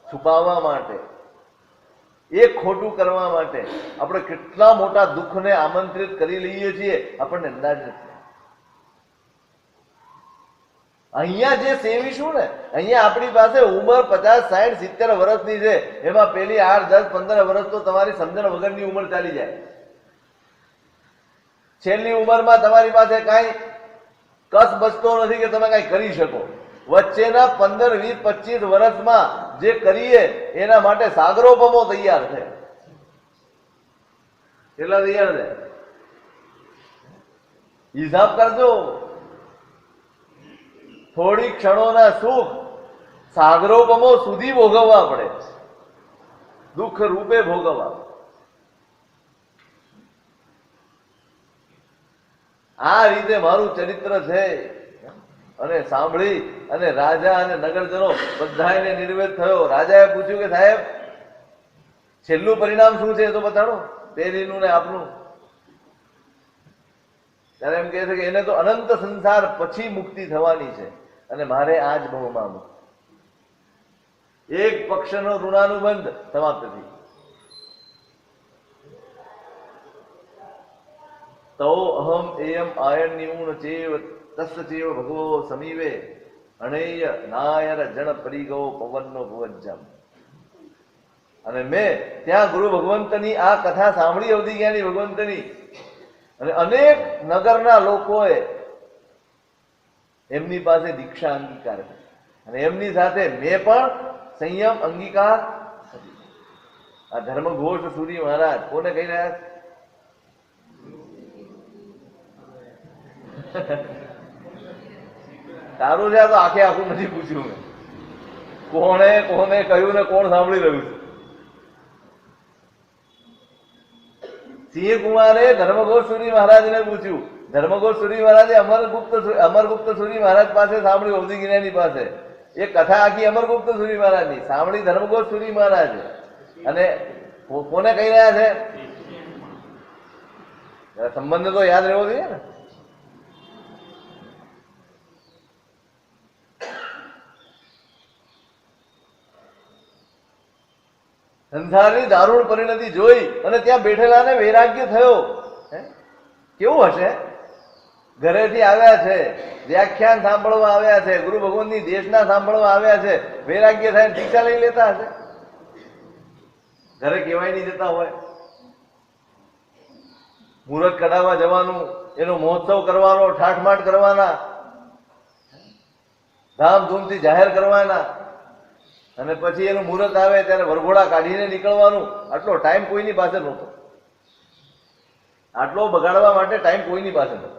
છુપાવવા માટે, એક ખોટું કરવા માટે આપણે કેટલા મોટા દુઃખને આમંત્રિત કરી લઈએ છીએ, આપણને અંદાજ નથી. અહીંયા જે સેવીશું ને, અહીંયા આપણી પાસે ઉંમર 50, 60, 70 વર્ષની છે, એમાં પેલી 8, 10, 15 વર્ષ તો તમારી સમજણ વગરની ઉંમર ચાલી જાય. છેલ્લી ઉંમરમાં તમારી પાસે કાંઈ કસ બચતો નથી કે તમે કાંઈ કરી શકો. વચ્ચેના 15, 20, 25 વર્ષમાં જે કરીએ એના માટે સાગરોપમો તૈયાર છે. કેટલા તૈયાર છે હિસાબ કરજો. થોડી ક્ષણોના સુખ સાગરોપમો સુધી ભોગવવા પડે, દુઃખ રૂપે ભોગવવા. આ રીતે મારું ચરિત્ર છે. અને સાંભળી અને રાજા અને નગરજનો બધાને નિર્વેદ થયો. રાજાએ પૂછ્યું કે સાહેબ છેલ્લું પરિણામ શું છે એ તો બતાડો, પેલીનું ને આપનું. ત્યારે એમ કહે છે કે એને તો અનંત સંસાર પછી મુક્તિ થવાની છે અને મારે આ જ ભવમાં મુક્તિ. એક પક્ષનો ઋણાનુબંધ સમાપ્ત થઈ. તો અહમ એયમ આયન્યુણ ચેવ તસ્ય ચેવ ભગવો સમીવે અણેય નાયર જણ પરિગો પવનનો ભુવજ્જમ. અને મેં ત્યાં ગુરુ ભગવંતની આ કથા સાંભળી, અવધિ જ્ઞાની ભગવંતની, અને અનેક નગરના લોકોએ એમની પાસે દીક્ષા અંગીકાર કરી અને એમની સાથે મેં પણ સંયમ અંગીકાર. આ ધર્મઘોષ સુરી મહારાજ કોને કહી રહ્યા છે? તારું છે તો આખે આખું નથી પૂછ્યું મેં, કોણે કોને કહ્યું ને કોણ સાંભળી રહ્યું છે. સિંહ કુમારે ધર્મઘોષ સુરી મહારાજને પૂછ્યું. ધર્મઘોષ સુરી મહારાજે અમરગુપ્ત સુરી મહારાજ પાસે સાંભળ્યું, અવધિ જ્ઞાની પાસે. એ કથા આખી અમરગુપ્ત સુરી મહારાજની સાંભળી ધર્મઘોષ સુરી મહારાજે. અને કોને કહી રહ્યા છે? સંબંધ તો યાદ રહેવો જોઈએ ને. સંસારની દારૂણ પરિણતિ જોઈ અને ત્યાં બેઠેલાને વૈરાગ્ય થયો. કેવું હશે? ઘરેથી આવ્યા છે, વ્યાખ્યાન સાંભળવા આવ્યા છે, ગુરુ ભગવાનની દેશના સાંભળવા આવ્યા છે, વૈરાગ્ય થાય દીક્ષા લઈ લેતા હશે. ઘરે કહેવાય નહીં જતા હોય, મુહૂર્ત કઢાવવા જવાનું, એનો મહોત્સવ કરવાનો, ઠાઠમાઠ કરવાના, ધામધૂમથી જાહેર કરવાના, અને પછી એનું મુહૂર્ત આવે ત્યારે વરઘોડા કાઢીને નીકળવાનું. આટલો ટાઈમ કોઈની પાસે નહોતો. આટલો બગાડવા માટે ટાઈમ કોઈની પાસે નહોતો.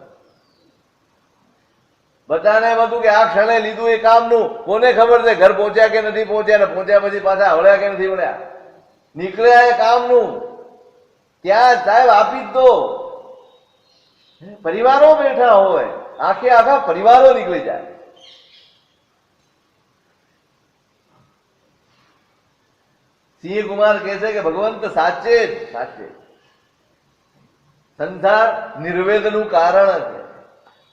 બધાને એમ હતું કે આ ક્ષણે લીધું એ કામનું. કોને ખબર છે ઘર પહોંચ્યા કે નથી પહોંચ્યા, ને પહોંચ્યા પછી પાછા હળ્યા કે નથી વળ્યા. નીકળ્યા એ કામનું. ત્યાં સાહેબ આપી જ દો. પરિવારો બેઠા હોય, આખે આખા પરિવારો નીકળી જાય. સિંહ કુમાર કહે છે કે ભગવંત સાચે જ સાચે સંસાર નિર્વેદનું કારણ છે.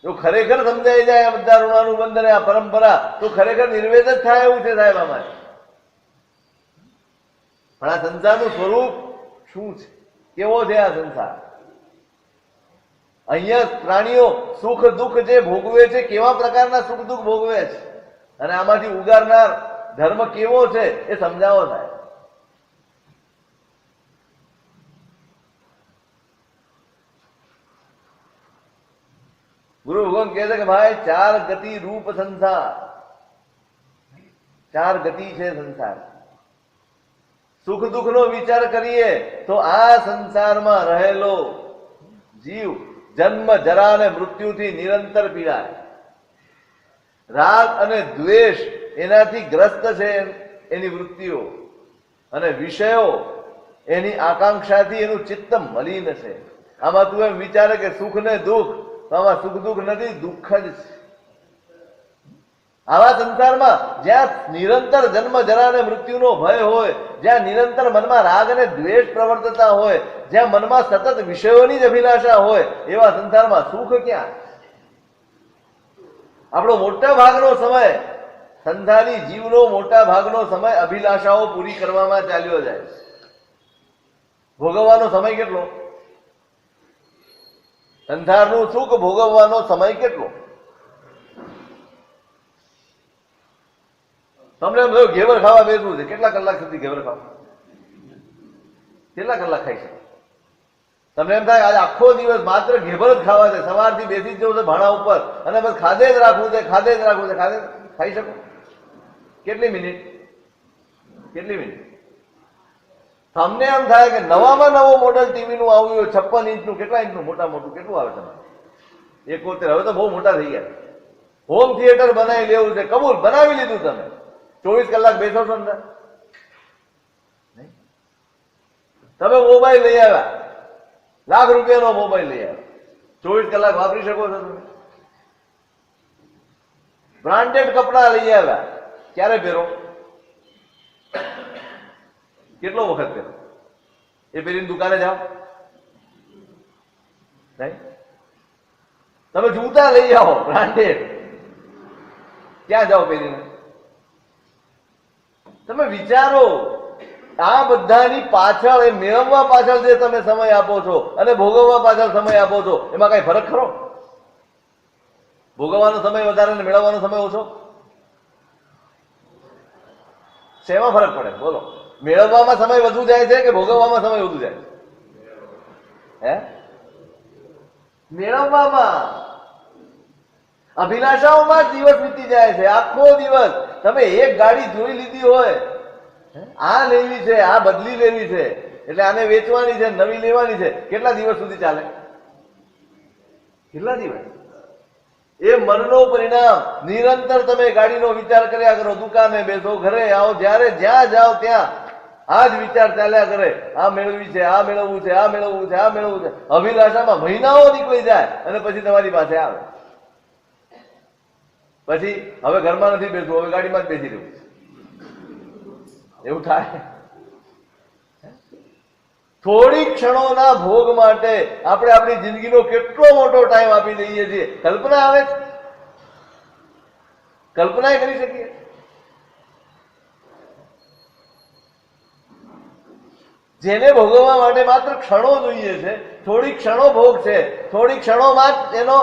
જો ખરેખર સમજાઈ જાય આ બધા ઋણાનુબંધ અને આ પરંપરા, તો ખરેખર નિર્વેદ જ થાય એવું છે સાહેબ અમારે. પણ આ સંસારનું સ્વરૂપ શું છે, કેવો છે આ સંસાર? અહીંયા પ્રાણીઓ સુખ દુઃખ જે ભોગવે છે, કેવા પ્રકારના સુખ દુઃખ ભોગવે છે, અને આમાંથી ઉગારનાર ધર્મ કેવો છે એ સમજાવો થાય. ગુરુ ભગવાન કહે છે કે ભાઈ 4 ગતિ રૂપ સંસાર, 4 ગતિ છે સંસાર. સુખ દુઃખ નો વિચાર કરીએ તો આ સંસારમાં રહેલો જીવ જન્મ જરા અને મૃત્યુથી નિરંતર પીડાય. રાગ અને દ્વેષ એનાથી ગ્રસ્ત છે, એની વૃત્તિઓ અને વિષયો એની આકાંક્ષાથી એનું ચિત્ત મલિન છે. આમાં તું એમ વિચારે કે સુખ ને દુઃખ, તો આમાં સુખ દુઃખ નથી, દુઃખ જ છે. આવા સંસારમાં જ્યાં નિરંતર જન્મ જરા અને મૃત્યુનો ભય હોય, જ્યાં નિરંતર મનમાં રાગ અને દ્વેષ પ્રવર્તતા હોય, જ્યાં મનમાં સતત વિષયોની જ અભિલાષા હોય, એવા સંસારમાં સુખ ક્યાં? આપણો મોટા ભાગનો સમય, સંસારી જીવનો મોટા ભાગનો સમય અભિલાષાઓ પૂરી કરવામાં ચાલ્યો જાય. ભોગવવાનો સમય કેટલો? સંસારનું સુખ ભોગવવાનો સમય કેટલો? તમને એમ થયું ઘેવર ખાવા બેસવું છે, કેટલા કલાક સુધી ઘેવર ખાવ? કેટલા કલાક ખાઈ શકો? તમને એમ થાય આજે આખો દિવસ માત્ર ઘેવર જ ખાવા છે, સવારથી બેસી જ જવું છે ભાણા ઉપર અને બસ ખાધે જ રાખવું છે, ખાધે જ રાખવું છે, ખાધે ખાઈ શકો? કેટલી મિનિટ? કેટલી મિનિટ? તમને એમ થાય કે નવામાં નવો મોડલ ટીવી નું આવ્યું 56 ઇંચનું, કેટલા ઇંચનું? મોટા મોટું કેટલું આવે તમારે? 71. હવે તો બહુ મોટા થઈ ગયા. હોમ થિયેટર બનાવી લેવું છે, કબૂલ, બનાવી લીધું. તમે 24 કલાક બેસો છો ને? તમે મોબાઈલ લઈ આવ્યા, લાખ રૂપિયાનો મોબાઈલ લઈ આવ્યા, 24 કલાક વાપરી શકો છો તમે? બ્રાન્ડેડ કપડા લઈ આવ્યા, ક્યારે પહેરો? કેટલો વખત પહેરો? એ પહેરીને દુકાને જાઓ? નહીં. તમે જૂતા લઈ આવો બ્રાન્ડેડ, ક્યાં જાઓ પહેરીને? તમે વિચારો, આ બધાની પાછળ, એ મેળવવા પાછળ જે તમે સમય આપો છો અને ભોગવવા પાછળ સમય આપો છો, એમાં કઈ ફરક ખરો? ભોગવવાનો સમય વધારે ને મેળવવાનો સમય ઓછો? શેમાં ફરક પડે બોલો? મેળવવામાં સમય વધુ જાય છે કે ભોગવવામાં સમય વધુ જાય? હે? મેળવવામાં, અભિલાષાઓમાં જ દિવસ વીતી જાય છે. આખો દિવસ તમે એક ગાડી જોઈ લીધી હોય, આ લેવી છે, આ બદલી લેવી છે, એટલે આને વેચવાની છે, નવી લેવાની છે, કેટલા દિવસ સુધી ચાલે? કેટલા દિવસ? એ મનનો પરિણામ. નિરંતર તમે ગાડીનો વિચાર કર્યા કરો, દુકાને બેસો, ઘરે આવો, જ્યારે જ્યાં જાઓ ત્યાં આ જ વિચાર ચાલ્યા કરે, આ મેળવી છે, આ મેળવવું છે, આ મેળવવું છે, આ મેળવવું છે. અભિલાષામાં મહિનાઓ નીકળી જાય અને પછી તમારી પાસે આવે. પછી હવે ઘરમાં નથી બેસવું, હવે ગાડીમાં જ બેસી રહેવું, એવું થાય. થોડી ક્ષણોના ભોગ માટે આપણે આપણી જિંદગીનો કેટલો મોટો ટાઈમ આપી દઈએ છીએ. કલ્પના આવે છે? કલ્પના કરી શકીએ? જેને ભોગવવા માટે માત્ર ક્ષણો જોઈએ છે, થોડી ક્ષણો ભોગ છે, થોડી ક્ષણોમાં જ એનો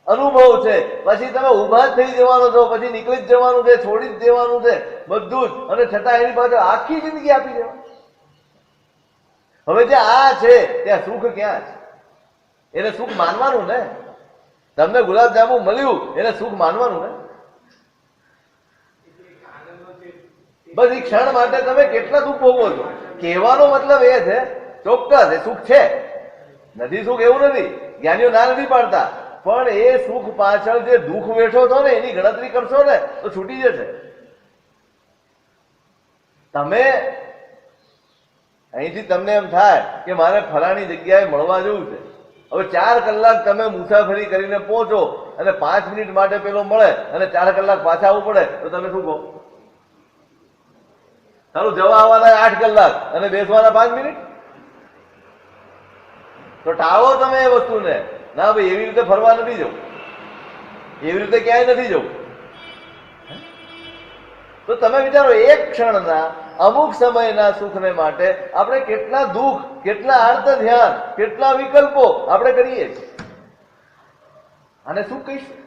અનુભવ છે, પછી તમે ઉભા જ થઈ જવાનો છો, પછી નીકળી જ જવાનું છે, છોડી જ દેવાનું છે બધું જ, અને છતાં એની પાછળ આખી જિંદગી આપી દેવાની. હવે જે આ છે ત્યાં સુખ ક્યાં છે? એને સુખ માનવાનું ને? તમને ગુલાબજાંબુ મળ્યું, એને સુખ માનવાનું ને? બસ એ ક્ષણ માટે તમે કેટલા દુઃખ ભોગવો છો. કહેવાનો મતલબ એ છે, ચોક્કસ એ સુખ છે, નથી સુખ એવું નથી, જ્ઞાનીઓ ના નથી પાડતા, પણ એ સુખ પાછળ જે દુઃખ વેઠો છો ને, એની ગણતરી કરશો ને તો છૂટી જશે. તમે અહીંથી તમને એમ થાય કે મારે ફલાણી જગ્યાએ મળવા જવું છે, હવે 4 કલાક તમે મુસાફરી કરીને પહોંચો અને 5 મિનિટ માટે પેલો મળે અને 4 કલાક પાછા આવવું પડે, તો તમે શું કહો? સારું, જવા આવવાના 8 કલાક અને બેસવાના 5 મિનિટ, તો ટાળો તમે એ વસ્તુને. ના ભાઈ, એવી રીતે ફરવા નથી જવું, એવી રીતે ક્યાંય નથી જવું. તો તમે વિચારો, એક ક્ષણના અમુક સમયના સુખને માટે આપણે કેટલા દુઃખ, કેટલા આર્ત ધ્યાન, કેટલા વિકલ્પો આપણે કરીએ છીએ. આને સુખ કહીશું?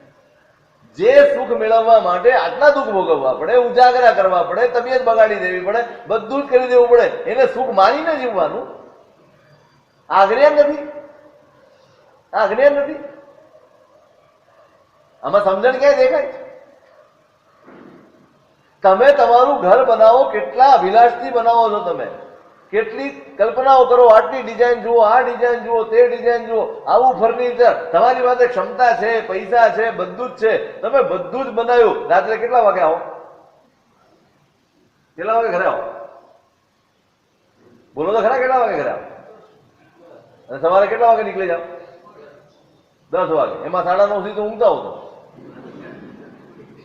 જે સુખ મેળવવા માટે આટલા દુઃખ ભોગવવા પડે, ઉજાગરા કરવા પડે, તબિયત બગાડી દેવી પડે, બધું જ કરી દેવું પડે, એને સુખ માનીને જીવવાનું, આ જ્ઞાન નથી? આ જ્ઞાન નથી? આમાં સમજણ ક્યાંય દેખાય? તમે તમારું ઘર બનાવો, કેટલા અભિલાષથી બનાવો છો તમે, કેટલી કલ્પનાઓ કરો, આટલી ડિઝાઇન જુઓ, આ ડિઝાઇન જુઓ, તે ડિઝાઇન જુઓ, આવું ફર્નિચર, તમારી પાસે ક્ષમતા છે, પૈસા છે, બધું જ છે, તમે બધું જ બનાવ્યું. રાત્રે કેટલા વાગે આવો? કેટલા વાગે ઘરે આવો? બોલો તો ખરા, કેટલા વાગે ઘરે આવો? અને સવારે કેટલા વાગે નીકળી જાઓ? 10 વાગે. એમાં 9:30 સુધી તો ઊંઘતા હો તો.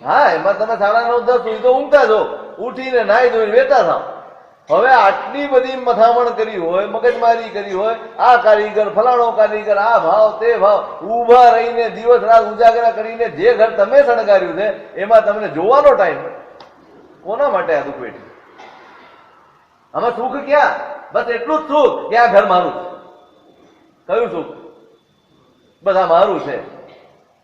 હા, એમાં તમે 9:30 10 સુધી તો ઊંઘતા છો, ઉઠીને નાહી ધોઈને વેતા થાવ. હવે આટલી બધી મથામણ કરી હોય, મગજમારી કરી હોય, આ કારીગર, ફલાણો કારીગર, આ ભાવ, તે ભાવ, ઊભા રહીને દિવસ રાત ઉજાગરા કરીને જે ઘર તમે શણગાર્યું છે એમાં તમને જોવાનો ટાઈમ મળે. કોના માટે આ દુઃખ વેઠ્યું? આમાં સુખ ક્યાં? બસ એટલું જ સુખ કે આ ઘર મારું છે. કયું સુખ? બસ આ મારું છે.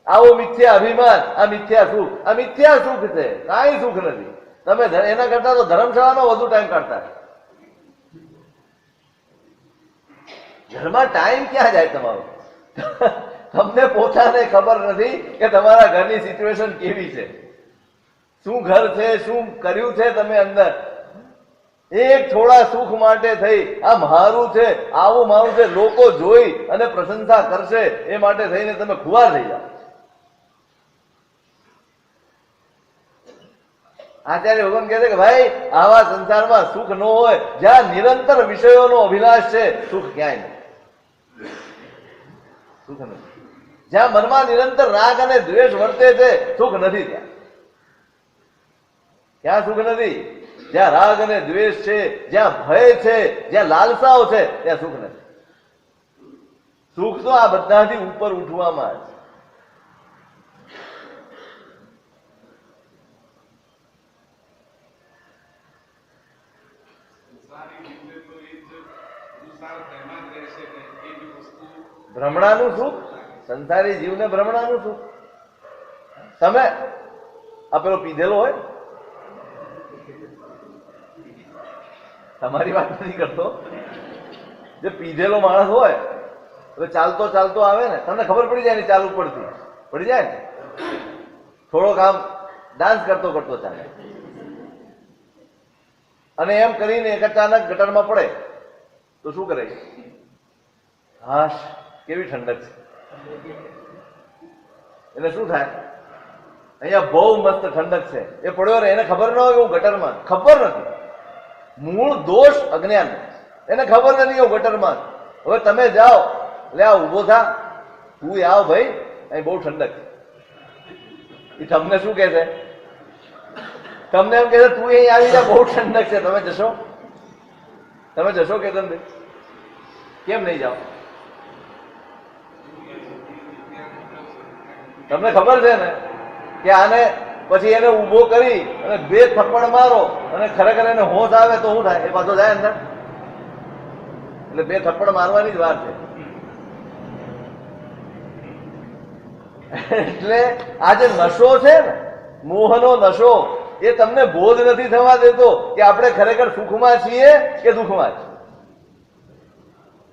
આવો મિથ્યા અભિમાન, આ મિથ્યા સુખ, આ મિથ્યા સુખ છે, કાંઈ સુખ નથી. તમે એના કરતા તો ધર્મશાળામાં વધુ ટાઈમ કાઢતા. ઘરમાં ટાઈમ ક્યાં જાય તમારો? તમને પોતાને ખબર નથી કે તમારા ઘરની સિચ્યુએશન કેવી છે, શું ઘર છે, શું કર્યું છે તમે અંદર. એક થોડા સુખ માટે થઈ આ મારું છે, આવું મારું છે, લોકો જોઈ અને પ્રશંસા કરશે એ માટે થઈને તમે ખુવાર થઈ જાઓ. આચાર્ય ભગવાન કહે છે કે ભાઈ આવા સંસારમાં સુખ ન હોય. જ્યાં નિરંતર વિષયોનો અભિલાષ છે સુખ ક્યાંય નહીં. સુખ નથી. જ્યાં મનમાં નિરંતર રાગ અને દ્વેષ વર્તે છે સુખ નથી. ત્યાં ક્યાં સુખ નથી? જ્યાં રાગ અને દ્વેષ છે, જ્યાં ભય છે, જ્યાં લાલસાઓ છે ત્યાં સુખ નથી. સુખ તો આ બધાથી ઉપર ઉઠવામાં છે. ભ્રમણાનું સુખ, સંસારી જીવને ભ્રમણાનું સુખ. તમે આ પેલો પીધેલો હોય, તમારી વાત નથી કરતો, જે પીધેલો માણસ હોય એટલે ચાલતો ચાલતો આવે ને, તમને ખબર પડી જાય ને ચાલુ પડી જાય ને, થોડોક આમ ડાન્સ કરતો કરતો ચાલે અને એમ કરીને એક અચાનક ગટરમાં પડે તો શું કરે? હાશ, કેવી ઠંડક છે. એટલે શું થાય? અહીંયા બહુ મસ્ત ઠંડક છે. એ પડ્યો ને એને ખબર ન હોય કે હું ગટરમાં, ખબર નથી. મૂળ દોષ અજ્ઞાન, એને ખબર નથી કે હું ગટરમાં. હવે તમે જાઓ, લે આ ઉભો થા, તું આવ ભાઈ, અહીં બહુ ઠંડક છે. એ તમને શું કહે છે? તમને એમ કહે છે તું અહીં આવી જા, બહુ ઠંડક છે. તમે જશો? તમે જશો કેતનભાઈ? કેમ નહીં જાઓ? તમને ખબર છે ને કે આને પછી એને ઉભો કરી અને 2 થપ્પડ મારો અને ખરેખર એને હોશ આવે તો શું થાય? એ પાછો જાય અંદર. એટલે 2 થપ્પડ મારવાની જ વાત છે. એટલે આ જે નશો છે ને, મોહનો નશો, એ તમને બોધ નથી થવા દેતો કે આપણે ખરેખર સુખમાં છીએ કે દુઃખમાં છીએ.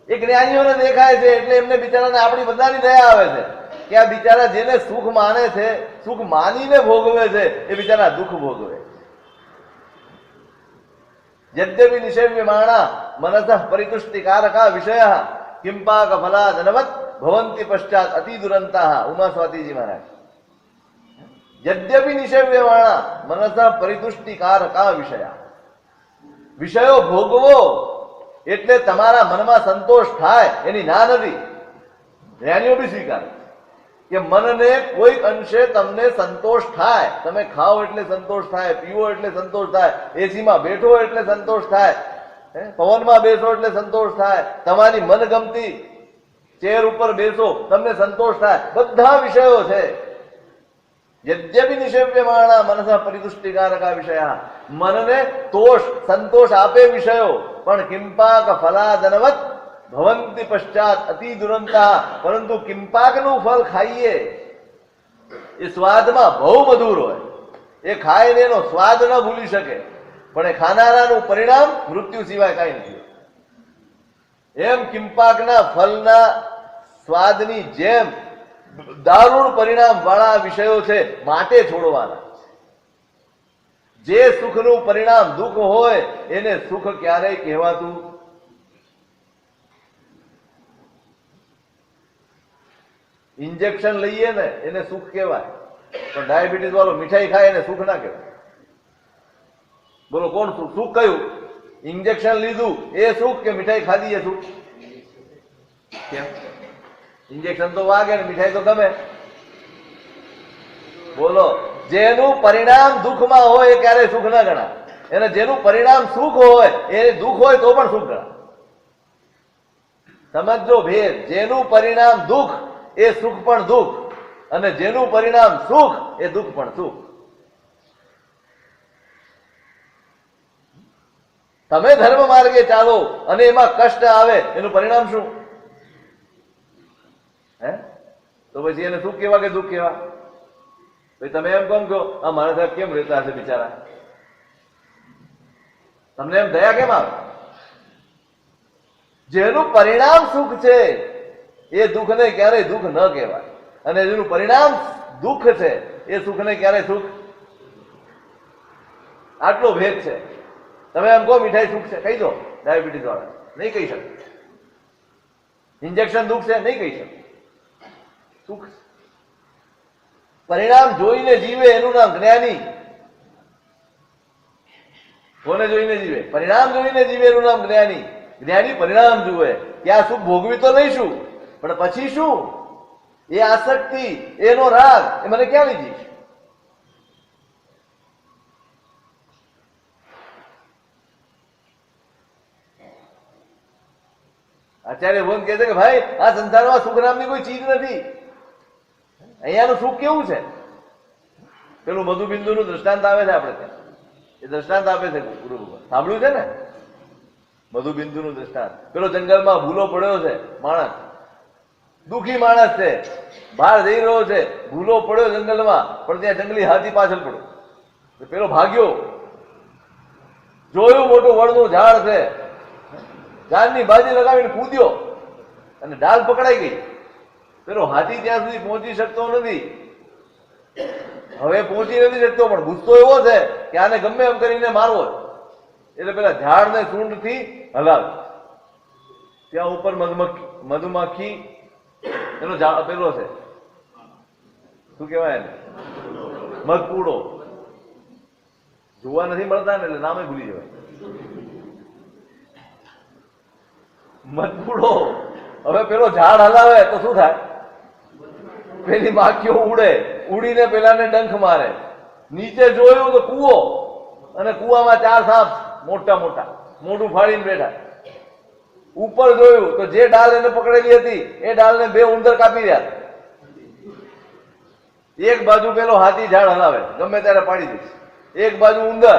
એ જ્ઞાનીઓને દેખાય છે એટલે એમને બિચારાને આપણી બધાની દયા આવે છે કે આ બિચારા જેને સુખ માને છે, સુખ માનીને ભોગવે છે, એ બિચારા દુઃખ ભોગવે. યદ્યપિ નિષેવ્યમાણા મનસઃ પરિતુષ્ટિકારકા વિષયઃ કિંપાક ફલાદનવત ભવંતિ પશ્ચાત અતિ દુરંતાઃ. ઉમા સ્વાતિજી મહારાજ. યદ્યપિ નિષેવ્યમાણા મનસઃ પરિતુષ્ટિકારકા વિષયા. વિષયો ભોગવો એટલે તમારા મનમાં સંતોષ થાય એની ના નથી. જ્ઞાનીઓ બી સ્વીકારે કે મનને કોઈક અંશે તમને સંતોષ થાય. તમે ખાઓ એટલે સંતોષ થાય, પીવો એટલે સંતોષ થાય, એસીમાં બેઠો એટલે સંતોષ થાય, પવનમાં બેસો એટલે સંતોષ થાય, તમારી મનગમતી ચેર ઉપર બેસો તમને સંતોષ થાય. બધા વિષયો છે. યદ્યપિ નિષેવ્યમાણા મનસઃ પરિતુષ્ટિકારકા વિષયા. મનને તોષ, સંતોષ આપે વિષયો, પણ કિંપાક ફલાદનવત ભવંતિ પશ્ચાત અતિ દુરંતા. પરંતુ કિંપાકનું ફળ ખાઈએ એ સ્વાદમાં બહુ મધુર હોય. એ ખાય ને એનો સ્વાદ ન ભૂલી શકે, પણ એ ખાનારાનું પરિણામ મૃત્યુ સિવાય કાંઈ નથી. એમ કિંપાકના ફળના સ્વાદની જેમ દારૂણ પરિણામ વાળા વિષયો છે, માટે છોડવાના. જે સુખનું પરિણામ દુઃખ હોય એને સુખ ક્યારેય કહેવાતું. ઇન્જેક્શન લઈએ ને એને સુખ કહેવાય, પણ ડાયાબિટીસ વાળો મીઠાઈ ખાય એને સુખ ના કહેવાય. બોલો કોણ સુખ? સુખ કયું? ઇન્જેક્શન લીધું એ સુખ કે મીઠાઈ ખાધી એ સુખ? કેમ? ઇન્જેક્શન તો વાગે ને મીઠાઈ તો ગમે. બોલો, જેનું પરિણામ દુઃખમાં હોય એ ક્યારેય સુખ ના ગણાય. એને જેનું પરિણામ સુખ હોય એ દુઃખ હોય તો પણ સુખ ગણાય. સમજો ભેદ. જેનું પરિણામ દુઃખ એ સુખ પણ દુઃખ, અને જેનું પરિણામ સુખ એ દુઃખ પણ સુખ. તમે ધર્મ માર્ગે ચાલો અને એમાં કષ્ટ આવે એનું પરિણામ શું? હે? તો પછી એને સુખ કેવા કે દુઃખ કેવા? ભાઈ તમે એમ કોમ કહો આ મારા સાહેબ કેમ રહેતા હશે બિચારા, તમને એમ દયા કેમ આવે? જેનું પરિણામ સુખ છે એ દુઃખને ક્યારેય દુઃખ ન કહેવાય, અને જેનું પરિણામ દુઃખ છે એ સુખને ક્યારેય સુખ. આટલો ભેદ છે. તમે એમ કહો મીઠાઈ સુખ છે, કહી દો ડાયાબિટીસ વાળા, નહીં કહી શકે. ઇન્જેક્શન દુઃખ છે, નહીં કહી શકે. સુખ પરિણામ જોઈને જીવે એનું નામ જ્ઞાની. કોને જોઈને જીવે? પરિણામ જોઈને જીવે એનું નામ જ્ઞાની. જ્ઞાની પરિણામ જુએ કે આ સુખ ભોગવી તો લઈશું, પણ પછી શું? એ આસક્તિ, એનો રાગ, એ મને ક્યાં લઈ જઈશ? આચાર્ય ભગવાન કહે છે કે ભાઈ આ સંસારમાં સુખ નામની કોઈ ચીજ નથી. અહીંયાનું સુખ કેવું છે? પેલું મધુબિંદુનું દ્રષ્ટાંત આવે છે આપણે ત્યાં, એ દ્રષ્ટાંત આપે છે ગુરુ ભગવાન, સાંભળ્યું છે ને? મધુબિંદુનું દ્રષ્ટાંત. પેલો જંગલમાં ભૂલો પડ્યો છે માણસ, દુઃખી માણસ છે, બહાર જઈ રહ્યો છે, ભૂલો પડ્યો જંગલમાં, પણ ત્યાં જંગલી હાથી પાછળ પડ્યો. પેલો ભાગ્યો, જોયું મોટું વડનું ઝાડ છે, ઝાડની બાજી લગાવીને કૂદ્યો અને ડાલ પકડાઈ ગઈ. પેલો હાથી ત્યાં સુધી પહોંચી શકતો નથી. હવે પહોંચી નથી શકતો, પણ ગુસ્સો એવો છે કે આને ગમે એમ કરીને મારવો. એટલે પેલા ઝાડને સૂંઢથી હલાવે. ત્યાં ઉપર મધુમાખી એનો પેલો છે, શું કહેવાય એને? મધપૂડો. જોવા નથી મળતા ને એટલે નામે ભૂલી જવાય. મધપૂડો. હવે પેલો ઝાડ હલાવે તો શું થાય? પેલી માખીઓ ઉડે, ઉડીને પેલાને ડંખ મારે. નીચે જોયું તો કૂવો, અને કૂવામાં 4 સાપ મોટા મોટા મોઢું ફાડીને બેઠા. ઉપર જોયું તો જે ડાલ એને પકડેલી હતી એ ડાલને 2 ઉંદર કાપી રહ્યા. એક બાજુ પેલો હાથી ઝાડ હલાવે, ગમે ત્યારે પાડી દઈશ. એક બાજુ ઉંદર,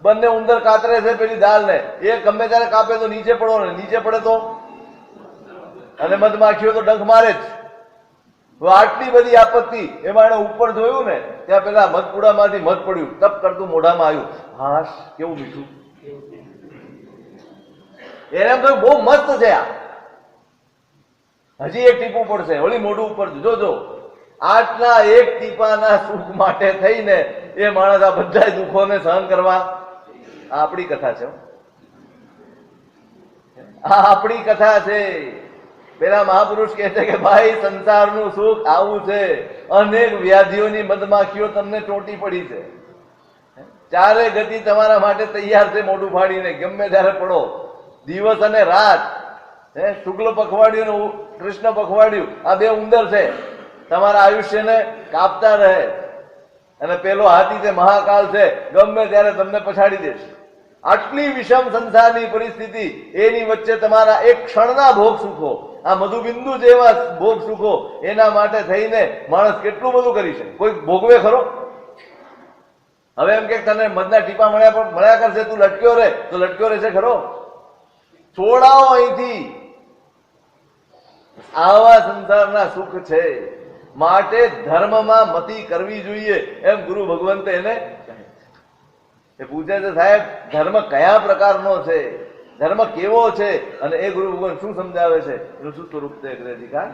બંને ઉંદર કાતરે છે પેલી ડાલને. એ ગમે ત્યારે કાપે તો નીચે પડો ને, નીચે પડે તો, અને મધમાખીઓ તો ડંખ મારે જ. આટલી બધી આપત્તિ, એમાં એને ઉપર જોયું ને ત્યાં પેલા મધપુડામાંથી મધ પડ્યું, તપ કરતું મોઢામાં આવ્યું. હાશ, કેવું મીઠું. એને એમ થયું બહુ મસ્ત છે આ, હજી એક ટીપું પડશે, વળી મોઢું ઉપર જોજો. આટલા એક ટીપાના સુખ માટે થઈને એ માણસ આ બધા દુઃખોને સહન કરવા. આ આપણી કથા છે, આ આપણી કથા છે. પેલા મહાપુરુષ કહે છે કે ભાઈ સંસારનું સુખ આવું છે. અનેક વ્યાધિઓની મધમાખીઓ તમને ચોંટી પડી છે. ચારે ગતિ તમારા માટે તૈયાર છે, મોઢું ફાડીને ગમે ત્યારે પડો. દિવસ અને રાત, શુક્લ પખવાડિયું અને કૃષ્ણ પખવાડિયું, આ 2 ઉંદર છે, તમારા આયુષ્યને કાપતા રહે. અને પેલો હાથી છે, મહાકાલ છે, ગમે ત્યારે તમને પછાડી દેશે. આટલી વિષમ સંસારની પરિસ્થિતિ, એની વચ્ચે તમારા એક ક્ષણના ભોગ સુખો, આ મધુબિંદુ જેવા ભોગ સુખો, એના માટે થઈને માણસ કેટલું બધું કરી શકે. કોઈ ભોગવે ખરો? હવે એમ કે તને મધના ટીપા મળ્યા કરશે, તું લટક્યો રહે તો લટક્યો રહેશે ખરો? છોડાવો અહીંથી. આવા સંસારના સુખ છે, માટે ધર્મમાં મતિ કરવી જોઈએ, એમ ગુરુ ભગવંતે એને એ પૂછે છે, સાહેબ ધર્મ કયા પ્રકારનો છે, ધર્મ કેવો છે, અને એ ગુરુ ભગવાન શું સમજાવે છે, એનું શું સ્વરૂપ છે અંગ્રેજી કા